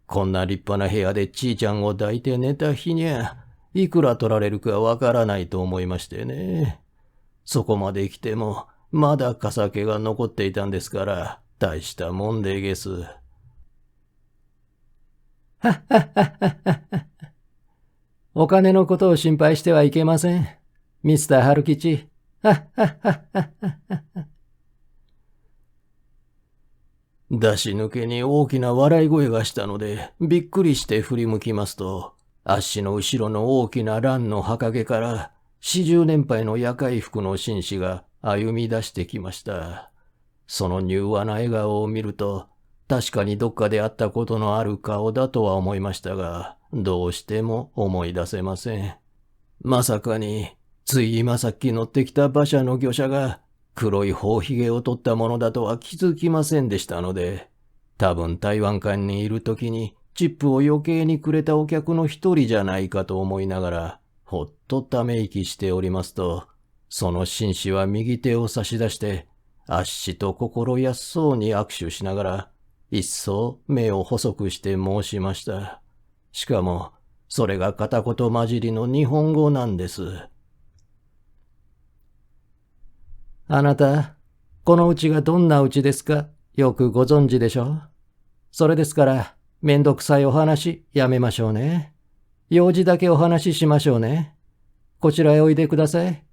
こんな立派な部屋でちいちゃんを抱いて寝た日にゃ、いくら取られるかわからないと思いましてね。そこまで来ても、まだ笠気が残っていたんですから、大したもんでげす。はっはっはっはっは。お金のことを心配してはいけません。ミスター春吉。はっはっはっはっは。出し抜けに大きな笑い声がしたので、びっくりして振り向きますと、あっしの後ろの大きな蘭の墓毛から、40年配の夜会服の紳士が歩み出してきました。その柔和な笑顔を見ると、確かにどっかで会ったことのある顔だとは思いましたが、どうしても思い出せません。まさかに、つい今さっき乗ってきた馬車の御車が、黒い頬ひげを取ったものだとは気づきませんでしたので、多分台湾館にいる時にチップを余計にくれたお客の一人じゃないかと思いながら、ほっとため息しておりますと、その紳士は右手を差し出して、あっしと心安そうに握手しながら、一層目を細くして申しました。しかも、それが片言混じりの日本語なんです。あなた、この家がどんな家ですか、よくご存知でしょ。それですから、めんどくさいお話やめましょうね。用事だけお話ししましょうね。こちらへおいでください。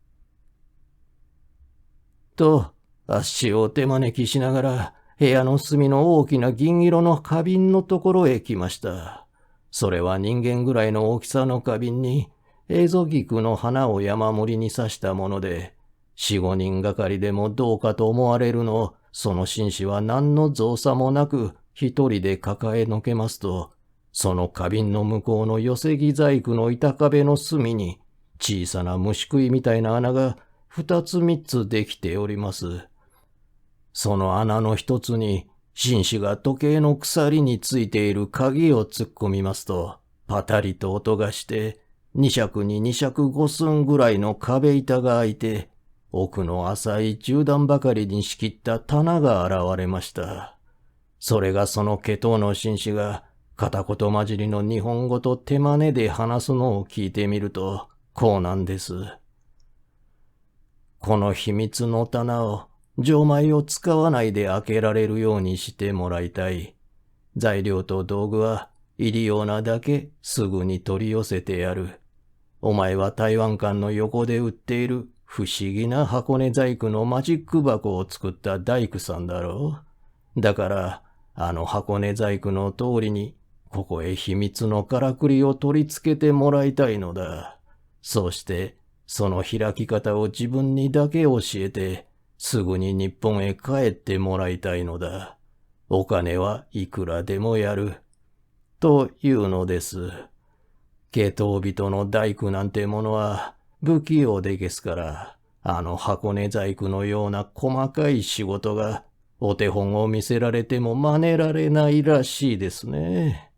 と、あっしを手招きしながら、部屋の隅の大きな銀色の花瓶のところへ来ました。それは人間ぐらいの大きさの花瓶に、エゾギクの花を山盛りに刺したもので、4、5人がかりでもどうかと思われるのを、その紳士は何の造作もなく一人で抱えのけますと、その花瓶の向こうの寄せ木細工の板壁の隅に、小さな虫食いみたいな穴が2つ3つできております。その穴の一つに、紳士が時計の鎖についている鍵を突っ込みますと、パタリと音がして、2尺に2尺5寸ぐらいの壁板が開いて、奥の浅い中段ばかりに仕切った棚が現れました。それがその毛頭の紳士が、片言混じりの日本語と手真似で話すのを聞いてみると、こうなんです。この秘密の棚を、錠前を使わないで開けられるようにしてもらいたい。材料と道具は、入りようなだけすぐに取り寄せてやる。お前は台湾館の横で売っている不思議な箱根細工のマジック箱を作った大工さんだろう。だから、あの箱根細工の通りに、ここへ秘密のからくりを取り付けてもらいたいのだ。そうして、その開き方を自分にだけ教えて、すぐに日本へ帰ってもらいたいのだ。お金はいくらでもやる。というのです。系統人の大工なんてものは不器用でげすから、あの箱根細工のような細かい仕事がお手本を見せられても真似られないらしいですね。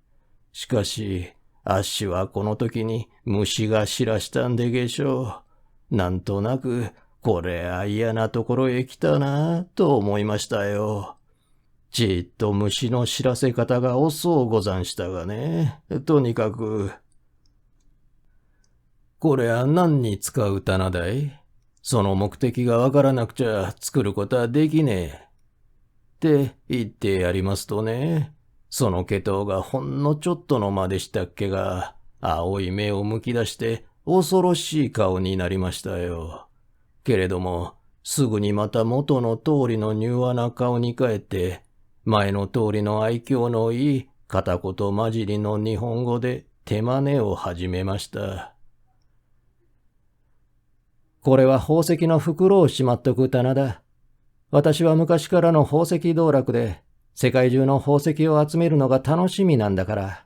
しかし、あっしはこの時に虫が知らしたんでげしょう。なんとなく、これは嫌なところへ来たなぁと思いましたよ。じっと虫の知らせ方が遅うござんしたがね。とにかく。これは何に使う棚だい？その目的がわからなくちゃ作ることはできねえ。って言ってやりますとね、その毛頭がほんのちょっとの間でしたっけが、青い目をむき出して恐ろしい顔になりましたよ。けれども、すぐにまた元の通りの柔和な顔に変えて、前の通りの愛嬌のいい片言混じりの日本語で手真似を始めました。これは宝石の袋をしまっとく棚だ。私は昔からの宝石道楽で、世界中の宝石を集めるのが楽しみなんだから、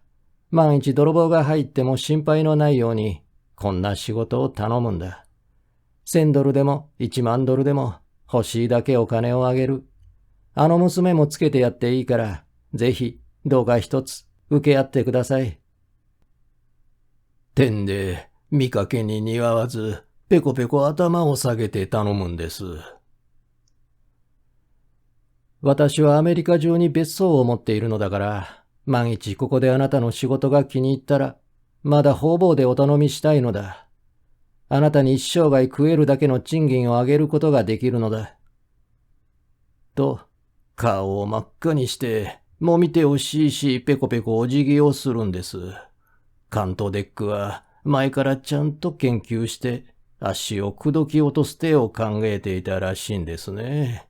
万一泥棒が入っても心配のないように、こんな仕事を頼むんだ。$1000でも$10,000でも欲しいだけお金をあげる。あの娘もつけてやっていいから、ぜひどうか一つ受け合ってください。てんで見かけに似合わず、ペコペコ頭を下げて頼むんです。私はアメリカ中に別荘を持っているのだから、万一ここであなたの仕事が気に入ったら、まだ方々でお頼みしたいのだ。あなたに一生涯食えるだけの賃金をあげることができるのだ。と、顔を真っ赤にして、もみ手をしいしペコペコお辞儀をするんです。カントデックは前からちゃんと研究して、足を口説き落とす手を考えていたらしいんですね。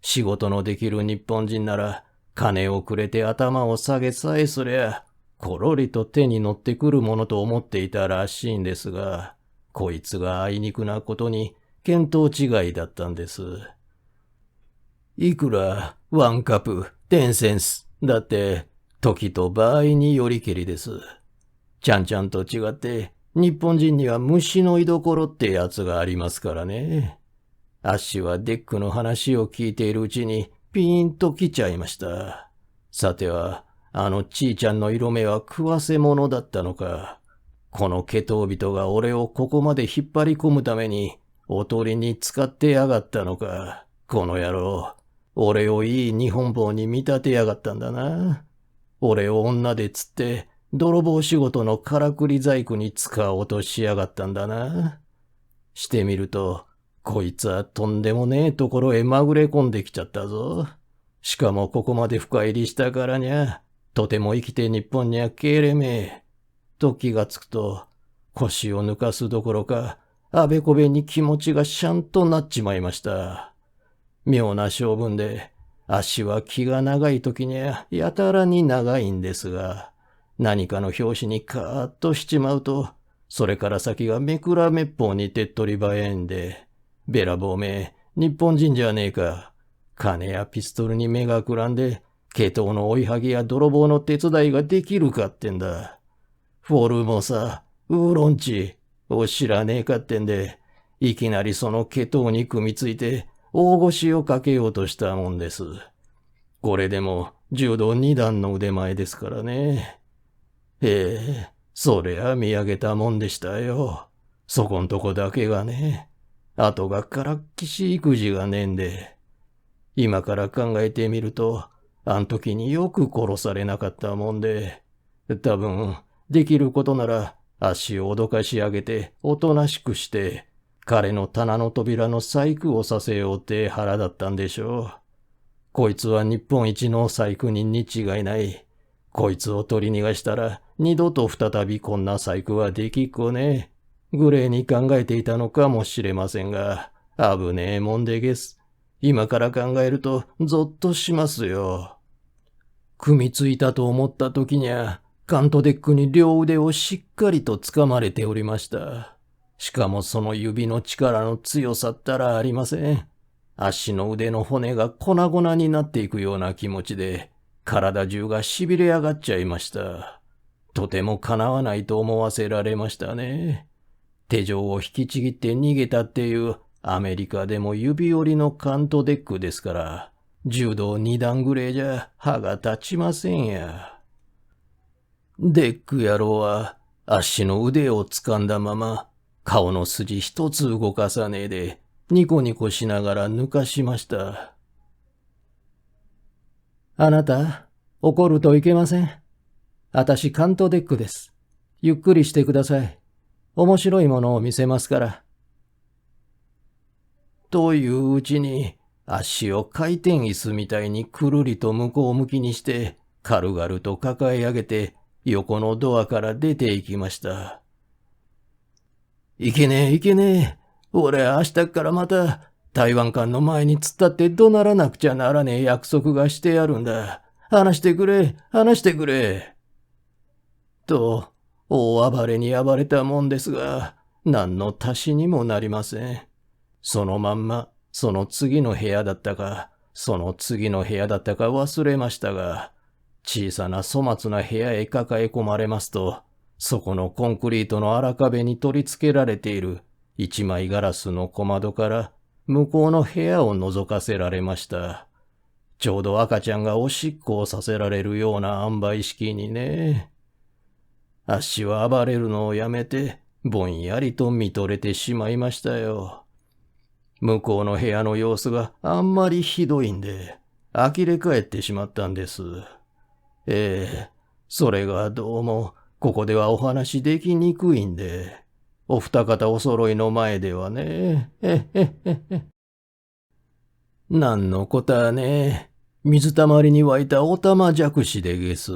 仕事のできる日本人なら、金をくれて頭を下げさえすりゃ、ころりと手に乗ってくるものと思っていたらしいんですが、こいつがあいにくなことに見当違いだったんです。いくらワンカップ10センスだって時と場合によりけりです。ちゃんちゃんと違って日本人には虫の居所ってやつがありますからね。あっしはデックの話を聞いているうちにピーンと来ちゃいました。さては、ちいちゃんの色目は食わせ者だったのか。この下等人が俺をここまで引っ張り込むために、おとりに使ってやがったのか。この野郎。俺をいい日本棒に見立てやがったんだな。俺を女で釣って、泥棒仕事のからくり細工に使おうとしやがったんだな。してみると、こいつはとんでもねえところへまぐれ込んできちゃったぞ。しかもここまで深入りしたからにゃ、とても生きて日本には帰れめえ。と気がつくと、腰を抜かすどころか、あべこべに気持ちがシャンとなっちまいました。妙な性分で、足は気が長い時にはやたらに長いんですが、何かの拍子にカーッとしちまうと、それから先がめくらめっぽうに手っ取り早いんで、べらぼうめ、日本人じゃねえか。金やピストルに目がくらんで、系統の追いはぎや泥棒の手伝いができるかってんだ。フォルモサ、ウーロンチを知らねえかってんで、いきなりその系統に組みついて、大腰をかけようとしたもんです。これでも柔道二段の腕前ですからね。そりゃ見上げたもんでしたよ。そこんとこだけがね。あとがからっきし育児がねえんで。今から考えてみると、あん時によく殺されなかったもんで、多分、できることなら足を脅かし上げておとなしくして、彼の棚の扉の細工をさせようって腹だったんでしょう。こいつは日本一の細工人に違いない。こいつを取り逃がしたら二度と再びこんな細工はできっこねえ。無礼に考えていたのかもしれませんが、危ねえもんでげす。今から考えるとゾッとしますよ。組みついたと思った時には、カントデックに両腕をしっかりと掴まれておりました。しかもその指の力の強さったらありません。足の腕の骨が粉々になっていくような気持ちで、体中が痺れ上がっちゃいました。とても叶わないと思わせられましたね。手錠を引きちぎって逃げたっていうアメリカでも指折りのカントデックですから、柔道二段ぐれいじゃ歯が立ちませんや。デック野郎は足の腕を掴んだまま顔の筋一つ動かさねえでニコニコしながら抜かしました。あなた、怒るといけません。あたしカントデックです。ゆっくりしてください。面白いものを見せますから。といううちに足を回転椅子みたいにくるりと向こう向きにして軽々と抱え上げて横のドアから出て行きました。いけねえいけねえ。俺明日からまた台湾館の前に突っ立って怒鳴らなくちゃならねえ約束がしてやるんだ。話してくれ、話してくれ。と、大暴れに暴れたもんですが、何の足しにもなりません。そのまんま、その次の部屋だったか、その次の部屋だったか忘れましたが、小さな粗末な部屋へ抱え込まれますと、そこのコンクリートの荒壁に取り付けられている一枚ガラスの小窓から向こうの部屋を覗かせられました。ちょうど赤ちゃんがおしっこをさせられるような塩梅式にね。あっしは暴れるのをやめて、ぼんやりと見とれてしまいましたよ。向こうの部屋の様子があんまりひどいんで、呆れ返ってしまったんです。それがどうも、ここではお話できにくいんで、お二方お揃いの前ではね。なんのことはね、水たまりに湧いたおたまじゃくしでげす。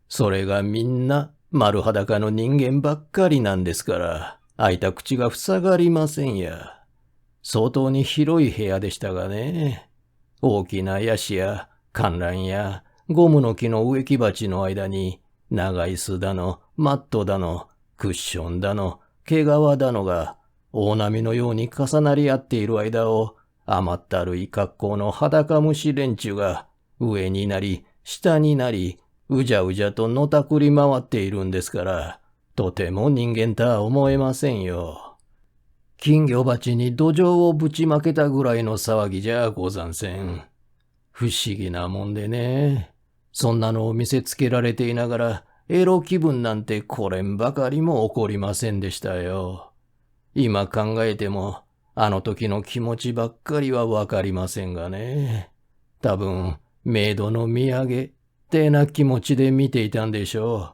それがみんな丸裸の人間ばっかりなんですから、開いた口が塞がりませんや。相当に広い部屋でしたがね。大きなヤシや観覧やゴムの木の植木鉢の間に長い巣だの、マットだの、クッションだの、毛皮だのが大波のように重なり合っている間を甘ったるい格好の裸虫連中が上になり下になりうじゃうじゃとのたくり回っているんですから、とても人間とは思えませんよ。金魚鉢に土壌をぶちまけたぐらいの騒ぎじゃござんせん。不思議なもんでね。そんなのを見せつけられていながら、エロ気分なんてこれんばかりも起こりませんでしたよ。今考えても、あの時の気持ちばっかりはわかりませんがね。多分、メイドの土産ってな気持ちで見ていたんでしょ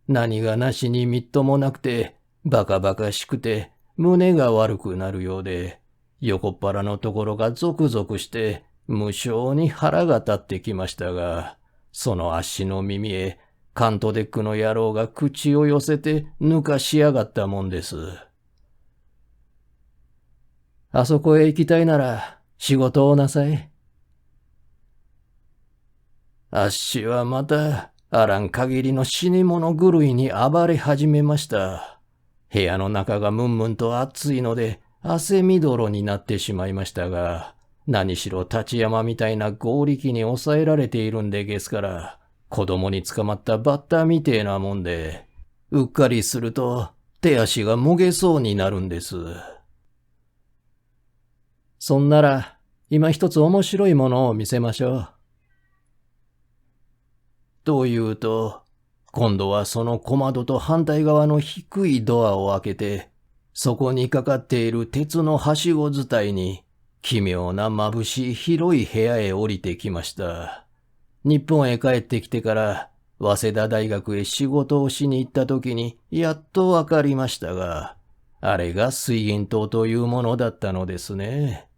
う。何がなしにみっともなくて、バカバカしくて、胸が悪くなるようで、横っ腹のところがゾクゾクして、無性に腹が立ってきましたが、そのあっしの耳へ、カントデックの野郎が口を寄せて抜かしやがったもんです。あそこへ行きたいなら仕事をなさい。あっしはまた、あらん限りの死に物狂いに暴れ始めました。部屋の中がムンムンと暑いので、汗みどろになってしまいましたが、何しろ立山みたいな合力に抑えられているんでげすから、子供に捕まったバッタみてえなもんで、うっかりすると手足がもげそうになるんです。そんなら、今一つ面白いものを見せましょう。というと、今度はその小窓と反対側の低いドアを開けて、そこにかかっている鉄のはしご伝いに、奇妙な眩しい広い部屋へ降りてきました。日本へ帰ってきてから、早稲田大学へ仕事をしに行った時に、やっとわかりましたが、あれが水銀灯というものだったのですね。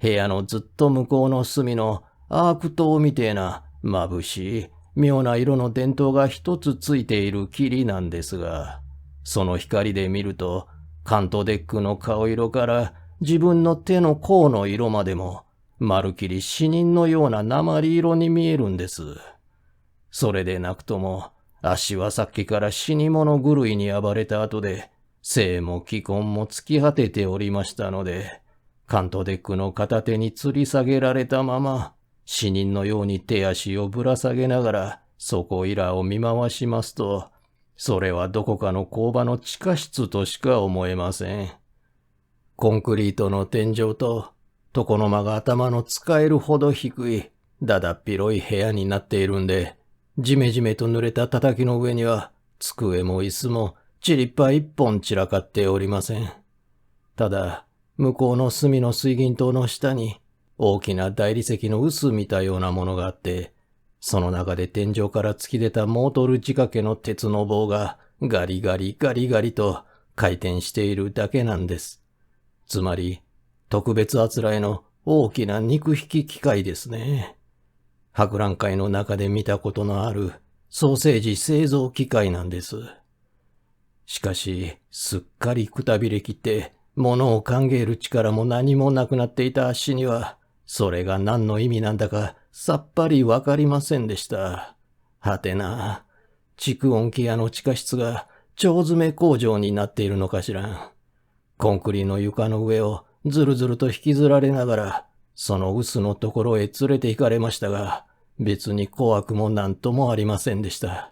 部屋のずっと向こうの隅のアーク灯みてえな眩しい妙な色の電灯が一つついている霧なんですが、その光で見ると、カントデックの顔色から自分の手の甲の色までも、まるきり死人のような鉛色に見えるんです。それでなくとも、あっしはさっきから死に物狂いに暴れた後で、生も気根も尽き果てておりましたので、カントデックの片手に吊り下げられたまま、死人のように手足をぶら下げながら、そこいらを見回しますと、それはどこかの工場の地下室としか思えません。コンクリートの天井と、床の間が頭の使えるほど低い、だだっ広い部屋になっているんで、じめじめと濡れた叩の上には、机も椅子もちりっぱ一本散らかっておりません。ただ、向こうの隅の水銀灯の下に、大きな大理石の臼見たようなものがあって、その中で天井から突き出たモートル仕掛けの鉄の棒がガリガリガリガリと回転しているだけなんです。つまり、特別あつらえの大きな肉引き機械ですね。博覧会の中で見たことのあるソーセージ製造機械なんです。しかし、すっかりくたびれきって、物を考える力も何もなくなっていたあっしには、それが何の意味なんだかさっぱりわかりませんでした。はてな、蓄音機屋の地下室が腸詰め工場になっているのかしら。コンクリの床の上をずるずると引きずられながら、その臼のところへ連れて行かれましたが、別に怖くもなんともありませんでした。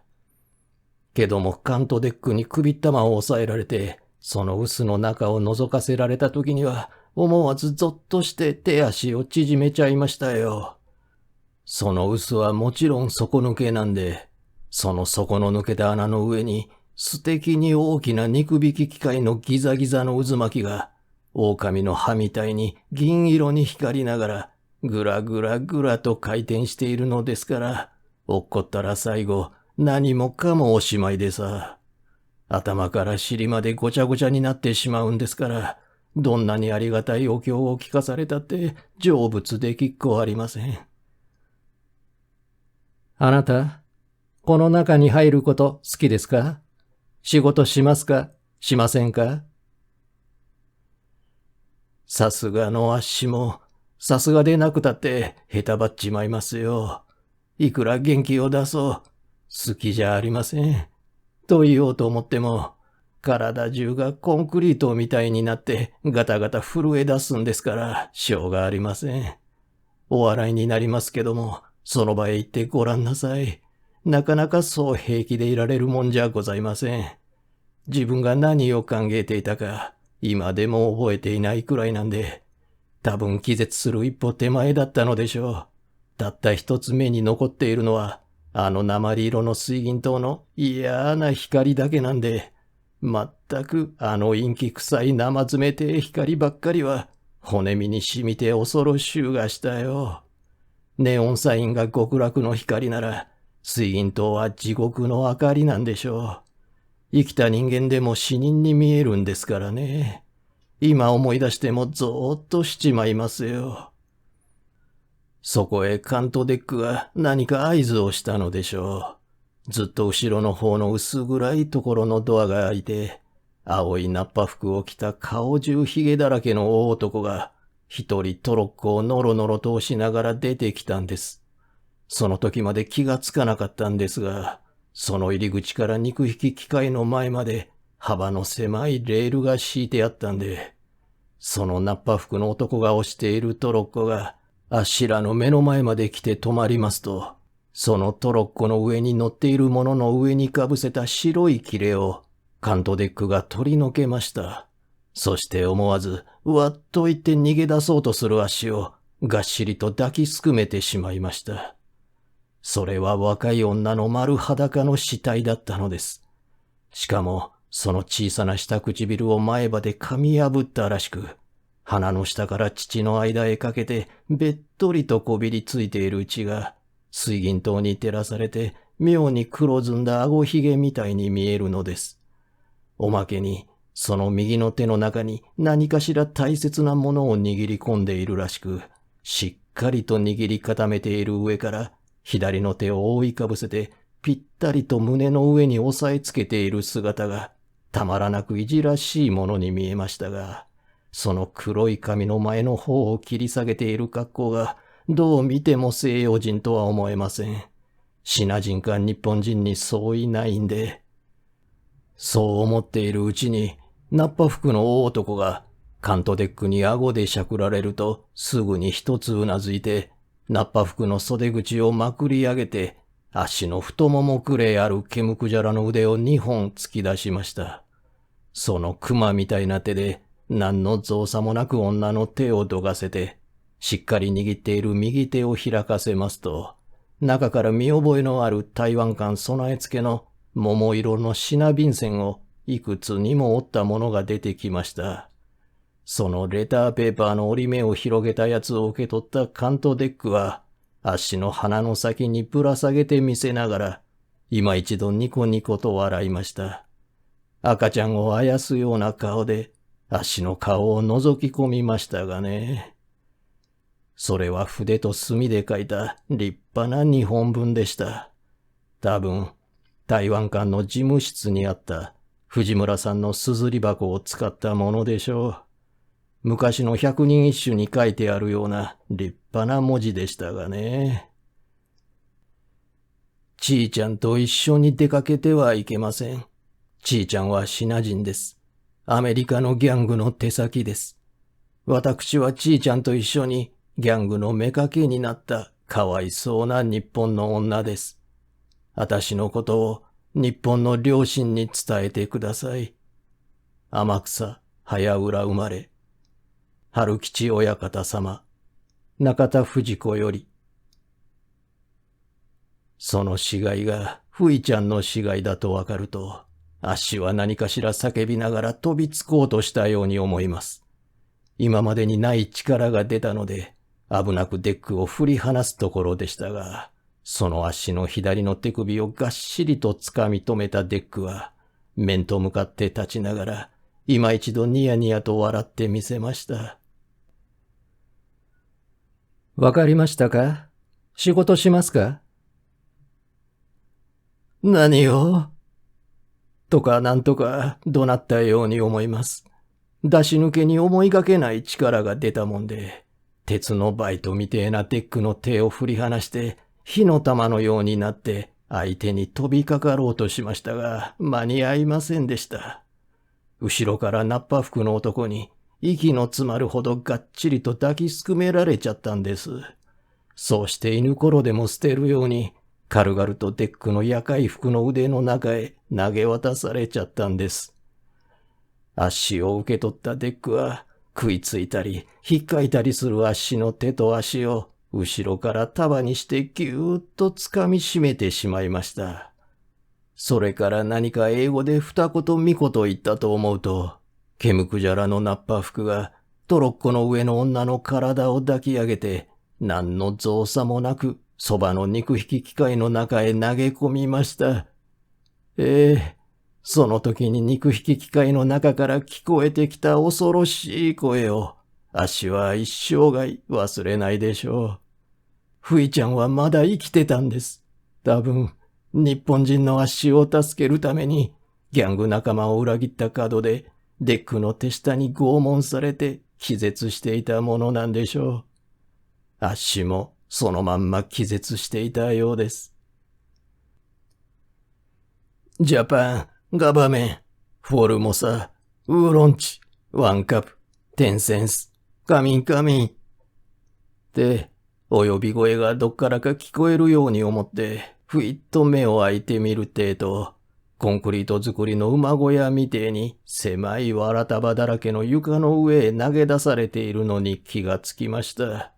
けどもカントデックに首玉を押さえられて、その臼の中を覗かせられた時には、思わずゾッとして手足を縮めちゃいましたよ。その臼はもちろん底抜けなんで、その底の抜けた穴の上に、素敵に大きな肉引き機械のギザギザの渦巻きが、狼の歯みたいに銀色に光りながら、ぐらぐらぐらと回転しているのですから、落っこったら最後、何もかもおしまいでさ。頭から尻までごちゃごちゃになってしまうんですから、どんなにありがたいお経を聞かされたって、成仏できっこありません。あなた、この中に入ること好きですか？仕事しますか？しませんか？さすがのあっしも、さすがでなくたって下手ばっちまいますよ。いくら元気を出そう、好きじゃありません。と言おうと思っても、体中がコンクリートみたいになってガタガタ震え出すんですから、しょうがありません。お笑いになりますけども、その場へ行ってごらんなさい。なかなかそう平気でいられるもんじゃございません。自分が何を考えていたか、今でも覚えていないくらいなんで、多分気絶する一歩手前だったのでしょう。たった一つ目に残っているのは、あの鉛色の水銀灯の嫌な光だけなんで、まったくあの陰気臭い生冷てえ光ばっかりは骨身に染みて恐ろしゅうがしたよ。ネオンサインが極楽の光なら、水銀灯は地獄の明かりなんでしょう。生きた人間でも死人に見えるんですからね。今思い出してもゾーッとしちまいますよ。そこへカントデックが何か合図をしたのでしょう。ずっと後ろの方の薄暗いところのドアが開いて、青いナッパ服を着た顔中ヒゲだらけの大男が、一人トロッコをノロノロと押しながら出てきたんです。その時まで気がつかなかったんですが、その入り口から肉引き機械の前まで幅の狭いレールが敷いてあったんで、そのナッパ服の男が押しているトロッコがあっしらの目の前まで来て止まりますと、そのトロッコの上に乗っているものの上にかぶせた白い切れをカントデックが取り除けました。そして思わず、わっと言って逃げ出そうとする足をがっしりと抱きすくめてしまいました。それは若い女の丸裸の死体だったのです。しかも、その小さな下唇を前歯で噛み破ったらしく、鼻の下から乳の間へかけてべっとりとこびりついている血が、水銀灯に照らされて妙に黒ずんだ顎ひげみたいに見えるのです。おまけに、その右の手の中に何かしら大切なものを握り込んでいるらしく、しっかりと握り固めている上から、左の手を覆いかぶせて、ぴったりと胸の上に押さえつけている姿が、たまらなくいじらしいものに見えましたが、その黒い髪の前の方を切り下げている格好が、どう見ても西洋人とは思えません。シナ人か日本人にそういないんで。そう思っているうちに、ナッパ服の大男が、カントデックに顎でしゃくられると、すぐに一つうなずいて、ナッパ服の袖口をまくり上げて、足の太ももくれいある毛むくじゃらの腕を2本突き出しました。その熊みたいな手で、何の造作もなく女の手をどかせて、しっかり握っている右手を開かせますと、中から見覚えのある台湾館備え付けの桃色の品便箋をいくつにも折ったものが出てきました。そのレターペーパーの折り目を広げたやつを受け取ったカントデックは、足の鼻の先にぶら下げて見せながら、今一度ニコニコと笑いました。赤ちゃんをあやすような顔で、足の顔を覗き込みましたがね。それは筆と墨で書いた立派な日本文でした。多分、台湾館の事務室にあった藤村さんのすずり箱を使ったものでしょう。昔の百人一首に書いてあるような立派な文字でしたがね。ちーちゃんと一緒に出かけてはいけません。ちーちゃんはシナ人です。アメリカのギャングの手先です。私はちーちゃんと一緒にギャングの妾になったかわいそうな日本の女です。私のことを日本の両親に伝えてください。天草早浦生まれ。春吉親方様、中田藤子より。その死骸がふいちゃんの死骸だとわかると、あっしは何かしら叫びながら飛びつこうとしたように思います。今までにない力が出たので、危なくデックを振り離すところでしたが、その足の左の手首をがっしりと掴み止めたデックは、面と向かって立ちながら、今一度ニヤニヤと笑ってみせました。わかりましたか？仕事しますか？何を？とかなんとか怒鳴ったように思います。出し抜けに思いがけない力が出たもんで、鉄のバイトみてえなデックの手を振り離して、火の玉のようになって相手に飛びかかろうとしましたが、間に合いませんでした。後ろからナッパ服の男に息の詰まるほどがっちりと抱きすくめられちゃったんです。そうして犬ころでも捨てるように、軽々とデックの夜会服の腕の中へ投げ渡されちゃったんです。足を受け取ったデックは、食いついたり、引っかいたりする足の手と足を後ろから束にしてぎゅーっと掴みしめてしまいました。それから何か英語で二言三言言ったと思うと、ケムクジャラのナッパ服がトロッコの上の女の体を抱き上げて、何の造作もなくそばの肉引き機械の中へ投げ込みました。その時に肉引き機械の中から聞こえてきた恐ろしい声を、あっしは一生涯忘れないでしょう。ふいちゃんはまだ生きてたんです。多分、日本人のあっしを助けるために、ギャング仲間を裏切った角で、デックの手下に拷問されて気絶していたものなんでしょう。あっしもそのまんま気絶していたようです。ジャパン、ガバメン、フォルモサ、ウーロンチ、ワンカップ、テンセンス、カミンカミン。って、お呼び声がどっからか聞こえるように思って、ふいっと目を開いてみるってと、コンクリート作りの馬小屋みてえに狭いわら束だらけの床の上へ投げ出されているのに気がつきました。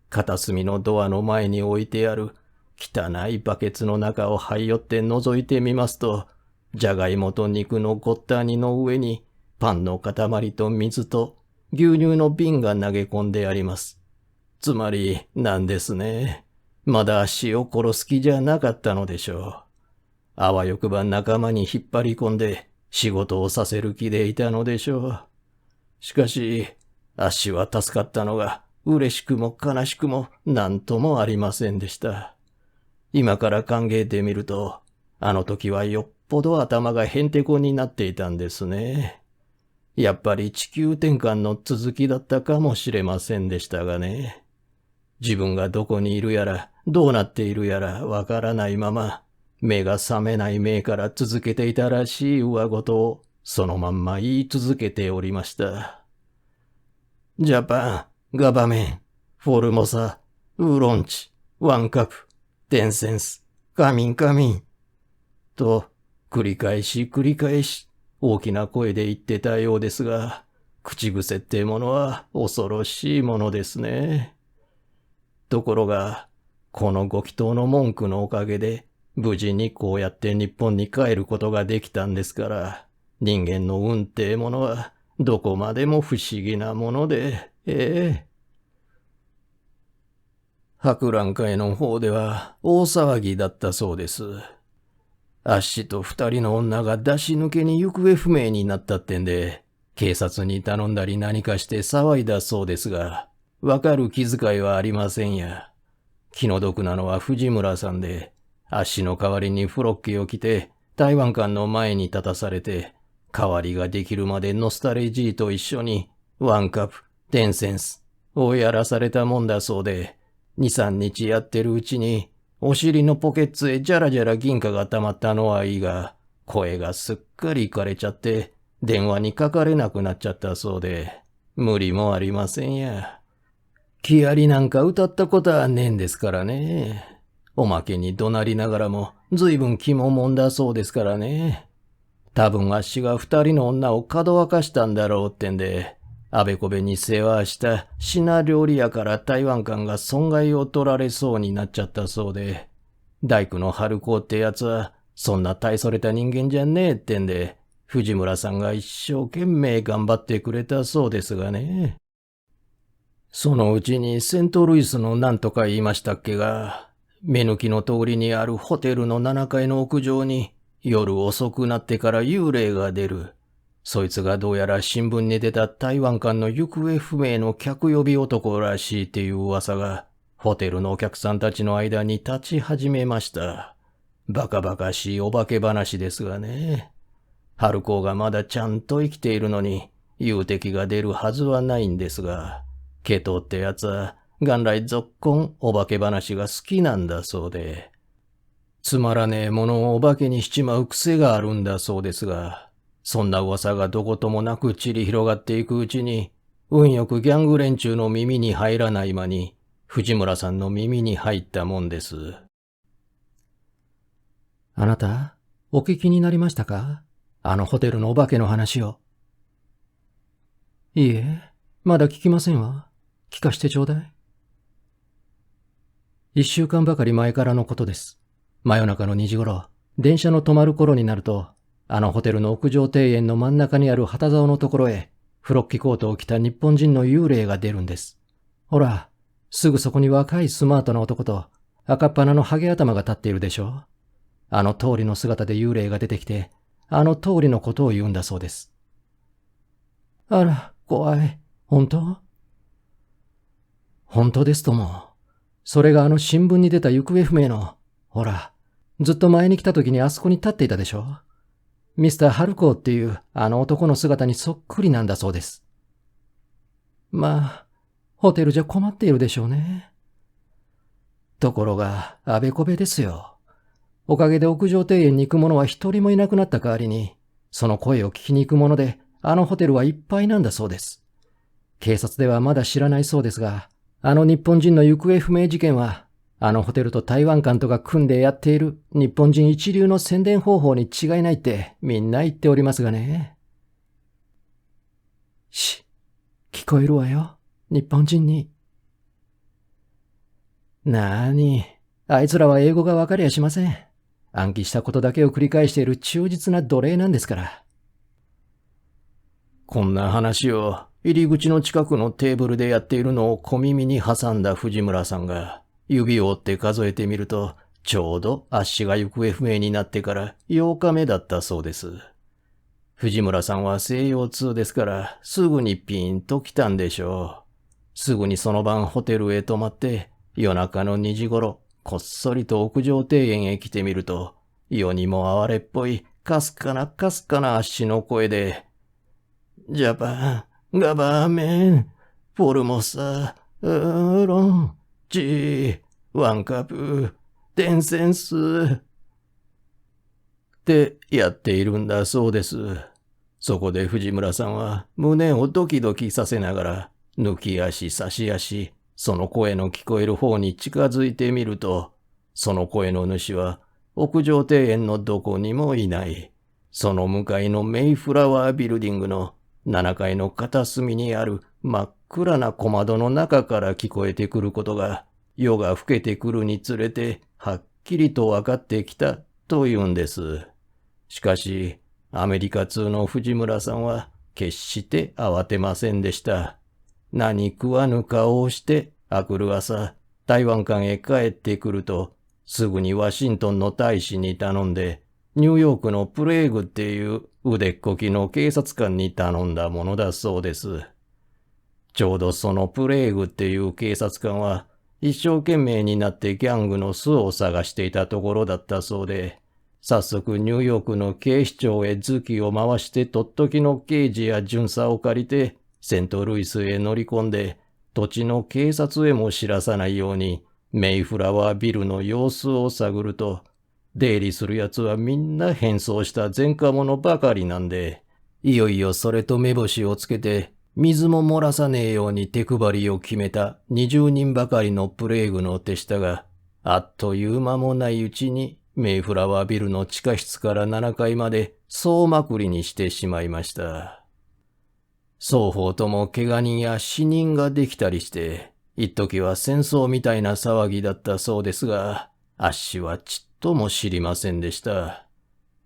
片隅のドアの前に置いてある汚いバケツの中を這い寄って覗いてみますと、じゃがいもと肉のごった煮の上にパンの塊と水と牛乳の瓶が投げ込んであります。つまりなんですね。まだ足を殺す気じゃなかったのでしょう。あわよくば仲間に引っ張り込んで仕事をさせる気でいたのでしょう。しかし、あっしは助かったのが嬉しくも悲しくも何ともありませんでした。今から考えてみると、あの時はよっぽど頭がへんてこになっていたんですね。やっぱり地球転換の続きだったかもしれませんでしたがね。自分がどこにいるやら、どうなっているやらわからないまま、目が覚めない目から続けていたらしい上事をそのまんま言い続けておりました。ジャパン、ガバメン、フォルモサ、ウーロンチ、ワンカップ、テンセンス、カミンカミン。と、繰り返し大きな声で言ってたようですが、口癖ってものは恐ろしいものですね。ところが、このご祈祷の文句のおかげで、無事にこうやって日本に帰ることができたんですから、人間の運ってものはどこまでも不思議なもので、博覧会の方では大騒ぎだったそうです。あっしと二人の女が出し抜けに行方不明になったってんで、警察に頼んだり何かして騒いだそうですが、わかる気遣いはありませんや。気の毒なのは藤村さんで、あっしの代わりにフロッケを着て、台湾館の前に立たされて、代わりができるまでノスタレジーと一緒に、ワンカップ、テンセンスをやらされたもんだそうで、2、3日やってるうちに、お尻のポケッツへじゃらじゃら銀貨が溜まったのはいいが、声がすっかり枯れちゃって、電話にかかれなくなっちゃったそうで、無理もありませんや。木遣りなんか歌ったことはねえんですからね。おまけに怒鳴りながらも、ずいぶん気ももんだそうですからね。多分あっしが二人の女をかどわかしたんだろうってんで、あべこべに世話した品料理屋から台湾館が損害を取られそうになっちゃったそうで、大工の春子ってやつは、そんな大それた人間じゃねえってんで、藤村さんが一生懸命頑張ってくれたそうですがね。そのうちにセントルイスのなんとか言いましたっけが、目抜きの通りにあるホテルの7階の屋上に夜遅くなってから幽霊が出る。そいつがどうやら新聞に出た台湾館の行方不明の客呼び男らしいっていう噂がホテルのお客さんたちの間に立ち始めました。バカバカしいお化け話ですがね。春子がまだちゃんと生きているのに有敵が出るはずはないんですが、ケトってやつは元来ぞっこんお化け話が好きなんだそうで、つまらねえものをお化けにしちまう癖があるんだそうですが、そんな噂がどこともなく散り広がっていくうちに、運よくギャング連中の耳に入らない間に、藤村さんの耳に入ったもんです。あなた、お聞きになりましたか？あのホテルのお化けの話を。いいえ、まだ聞きませんわ。聞かしてちょうだい。週間ばかり前からのことです。真夜中の2時頃、電車の止まる頃になると、あのホテルの屋上庭園の真ん中にある旗竿のところへ、フロッキコートを着た日本人の幽霊が出るんです。ほら、すぐそこに若いスマートな男と赤っ鼻のハゲ頭が立っているでしょ。あの通りの姿で幽霊が出てきて、あの通りのことを言うんだそうです。あら、怖い。本当？本当ですとも。それがあの新聞に出た行方不明の、ほら、ずっと前に来た時にあそこに立っていたでしょ。ミスター・ハルコーっていうあの男の姿にそっくりなんだそうです。まあ、ホテルじゃ困っているでしょうね。ところが、あべこべですよ。おかげで屋上庭園に行く者は一人もいなくなった代わりに、その声を聞きに行く者で、あのホテルはいっぱいなんだそうです。警察ではまだ知らないそうですが、あの日本人の行方不明事件は、あのホテルと台湾館とが組んでやっている日本人一流の宣伝方法に違いないってみんな言っておりますがね。聞こえるわよ、日本人に。なーに、あいつらは英語がわかりゃしません。暗記したことだけを繰り返している忠実な奴隷なんですから。こんな話を入り口の近くのテーブルでやっているのを小耳に挟んだ藤村さんが、指を折って数えてみると、ちょうどあっしが行方不明になってから8日目だったそうです。藤村さんは西洋通ですから、すぐにピンと来たんでしょう。すぐにその晩ホテルへ泊まって、夜中の2時頃、こっそりと屋上庭園へ来てみると、世にも哀れっぽい、かすかなあっしの声で、ジャパン、ガバーメン、フォルモサ、ウーロン、ジー、ワンカプ、テンセンス、ってやっているんだそうです。そこで藤村さんは胸をドキドキさせながら、抜き足差し足、その声の聞こえる方に近づいてみると、その声の主は屋上庭園のどこにもいない。その向かいのメイフラワービルディングの7階の片隅にある真っ暗な小窓の中から聞こえてくることが、夜が更けてくるにつれてはっきりと分かってきたというんです。しかし、アメリカ通の藤村さんは決して慌てませんでした。何食わぬ顔をして明くる朝、台湾館へ帰ってくると、すぐにワシントンの大使に頼んで、ニューヨークのプレーグっていう腕っこきの警察官に頼んだものだそうです。ちょうどそのプレーグっていう警察官は、一生懸命になってギャングの巣を探していたところだったそうで、早速ニューヨークの警視庁へ頭記を回してとっときの刑事や巡査を借りて、セントルイスへ乗り込んで、土地の警察へも知らさないように、メイフラワービルの様子を探ると、出入りする奴はみんな変装した前科者ばかりなんで、いよいよそれと目星をつけて、水も漏らさねえように手配りを決めた20人ばかりのプレーグの手下が、あっという間もないうちにメイフラワービルの地下室から7階まで総まくりにしてしまいました。双方とも怪我人や死人ができたりして、一時は戦争みたいな騒ぎだったそうですが、あっしはちっとも知りませんでした。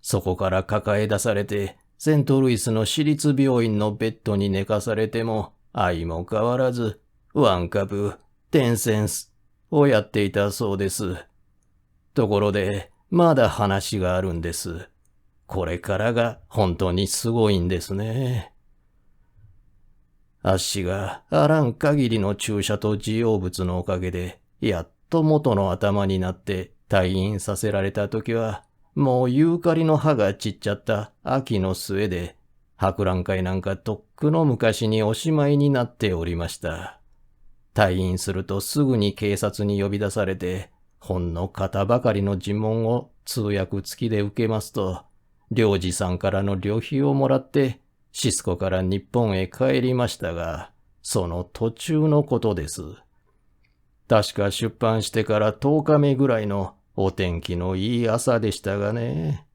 そこから抱え出されて、セントルイスの私立病院のベッドに寝かされても、相も変わらず、ワンカプ、テンセンスをやっていたそうです。ところで、まだ話があるんです。これからが本当にすごいんですね。あっしがあらん限りの注射と治療物のおかげで、やっと元の頭になって退院させられた時は、もうユーカリの葉が散っちゃった秋の末で、博覧会なんかとっくの昔におしまいになっておりました。退院するとすぐに警察に呼び出されて、ほんの肩ばかりの尋問を通訳付きで受けますと、領事さんからの旅費をもらって、シスコから日本へ帰りましたが、その途中のことです。確か出版してから10日目ぐらいのお天気のいい朝でしたがね。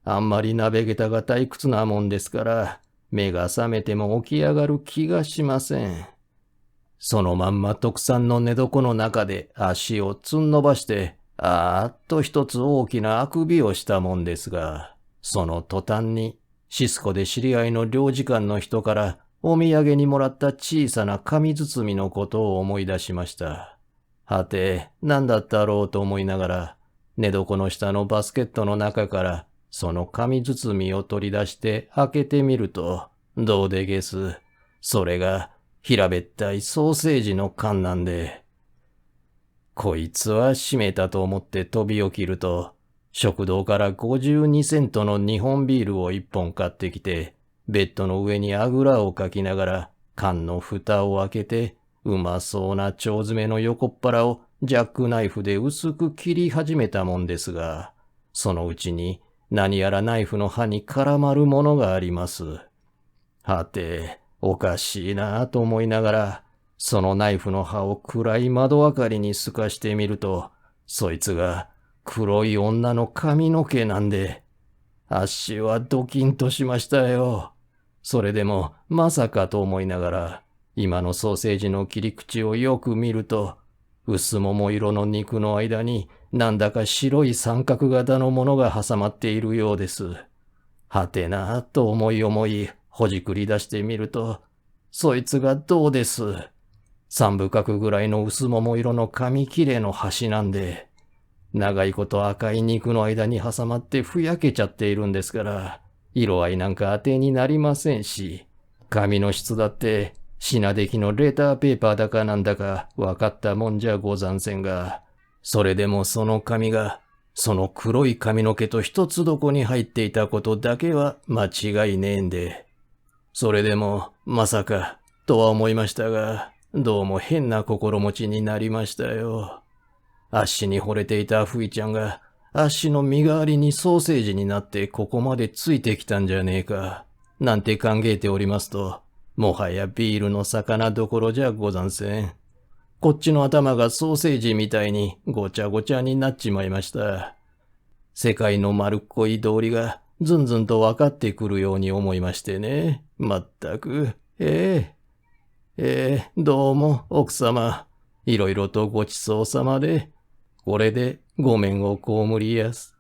あんまり鍋下駄が退屈なもんですから、目が覚めても起き上がる気がしません。そのまんま特産の寝床の中で足をつん伸ばして、あーっと一つ大きなあくびをしたもんですが、その途端にシスコで知り合いの領事館の人からお土産にもらった小さな紙包みのことを思い出しました。はて、何だったろうと思いながら、寝床の下のバスケットの中からその紙包みを取り出して開けてみると、どうでげす。それが平べったいソーセージの缶なんで、こいつは閉めたと思って飛び起きると、食堂から52セントの日本ビールを1本買ってきて、ベッドの上にあぐらをかきながら、缶の蓋を開けて、うまそうな腸詰めの横っ腹をジャックナイフで薄く切り始めたもんですが、そのうちに何やらナイフの刃に絡まるものがあります。はて、おかしいなぁと思いながら、そのナイフの刃を暗い窓明かりに透かしてみると、そいつが黒い女の髪の毛なんで、あっしはドキンとしましたよ。それでもまさかと思いながら、今のソーセージの切り口をよく見ると、薄桃色の肉の間になんだか白い三角型のものが挟まっているようです。はてなぁと思い、ほじくり出してみると、そいつがどうです。三部角ぐらいの薄桃色の紙切れの端なんで、長いこと赤い肉の間に挟まってふやけちゃっているんですから、色合いなんか当てになりませんし、紙の質だって品出来のレターペーパーだかなんだか分かったもんじゃござんせんが、それでもその紙が、その黒い髪の毛と一つどこに入っていたことだけは間違いねえんで、それでもまさかとは思いましたが、どうも変な心持ちになりましたよ。あっしに惚れていたふいちゃんが、あっしの身代わりにソーセージになってここまでついてきたんじゃねえか、なんて考えておりますと、もはやビールの魚どころじゃござんせん。こっちの頭がソーセージみたいにごちゃごちゃになっちまいました。世界の丸っこい道理がずんずんと分かってくるように思いましてね。まったく、どうも奥様、いろいろとごちそうさまで、これでごめんを被りやす。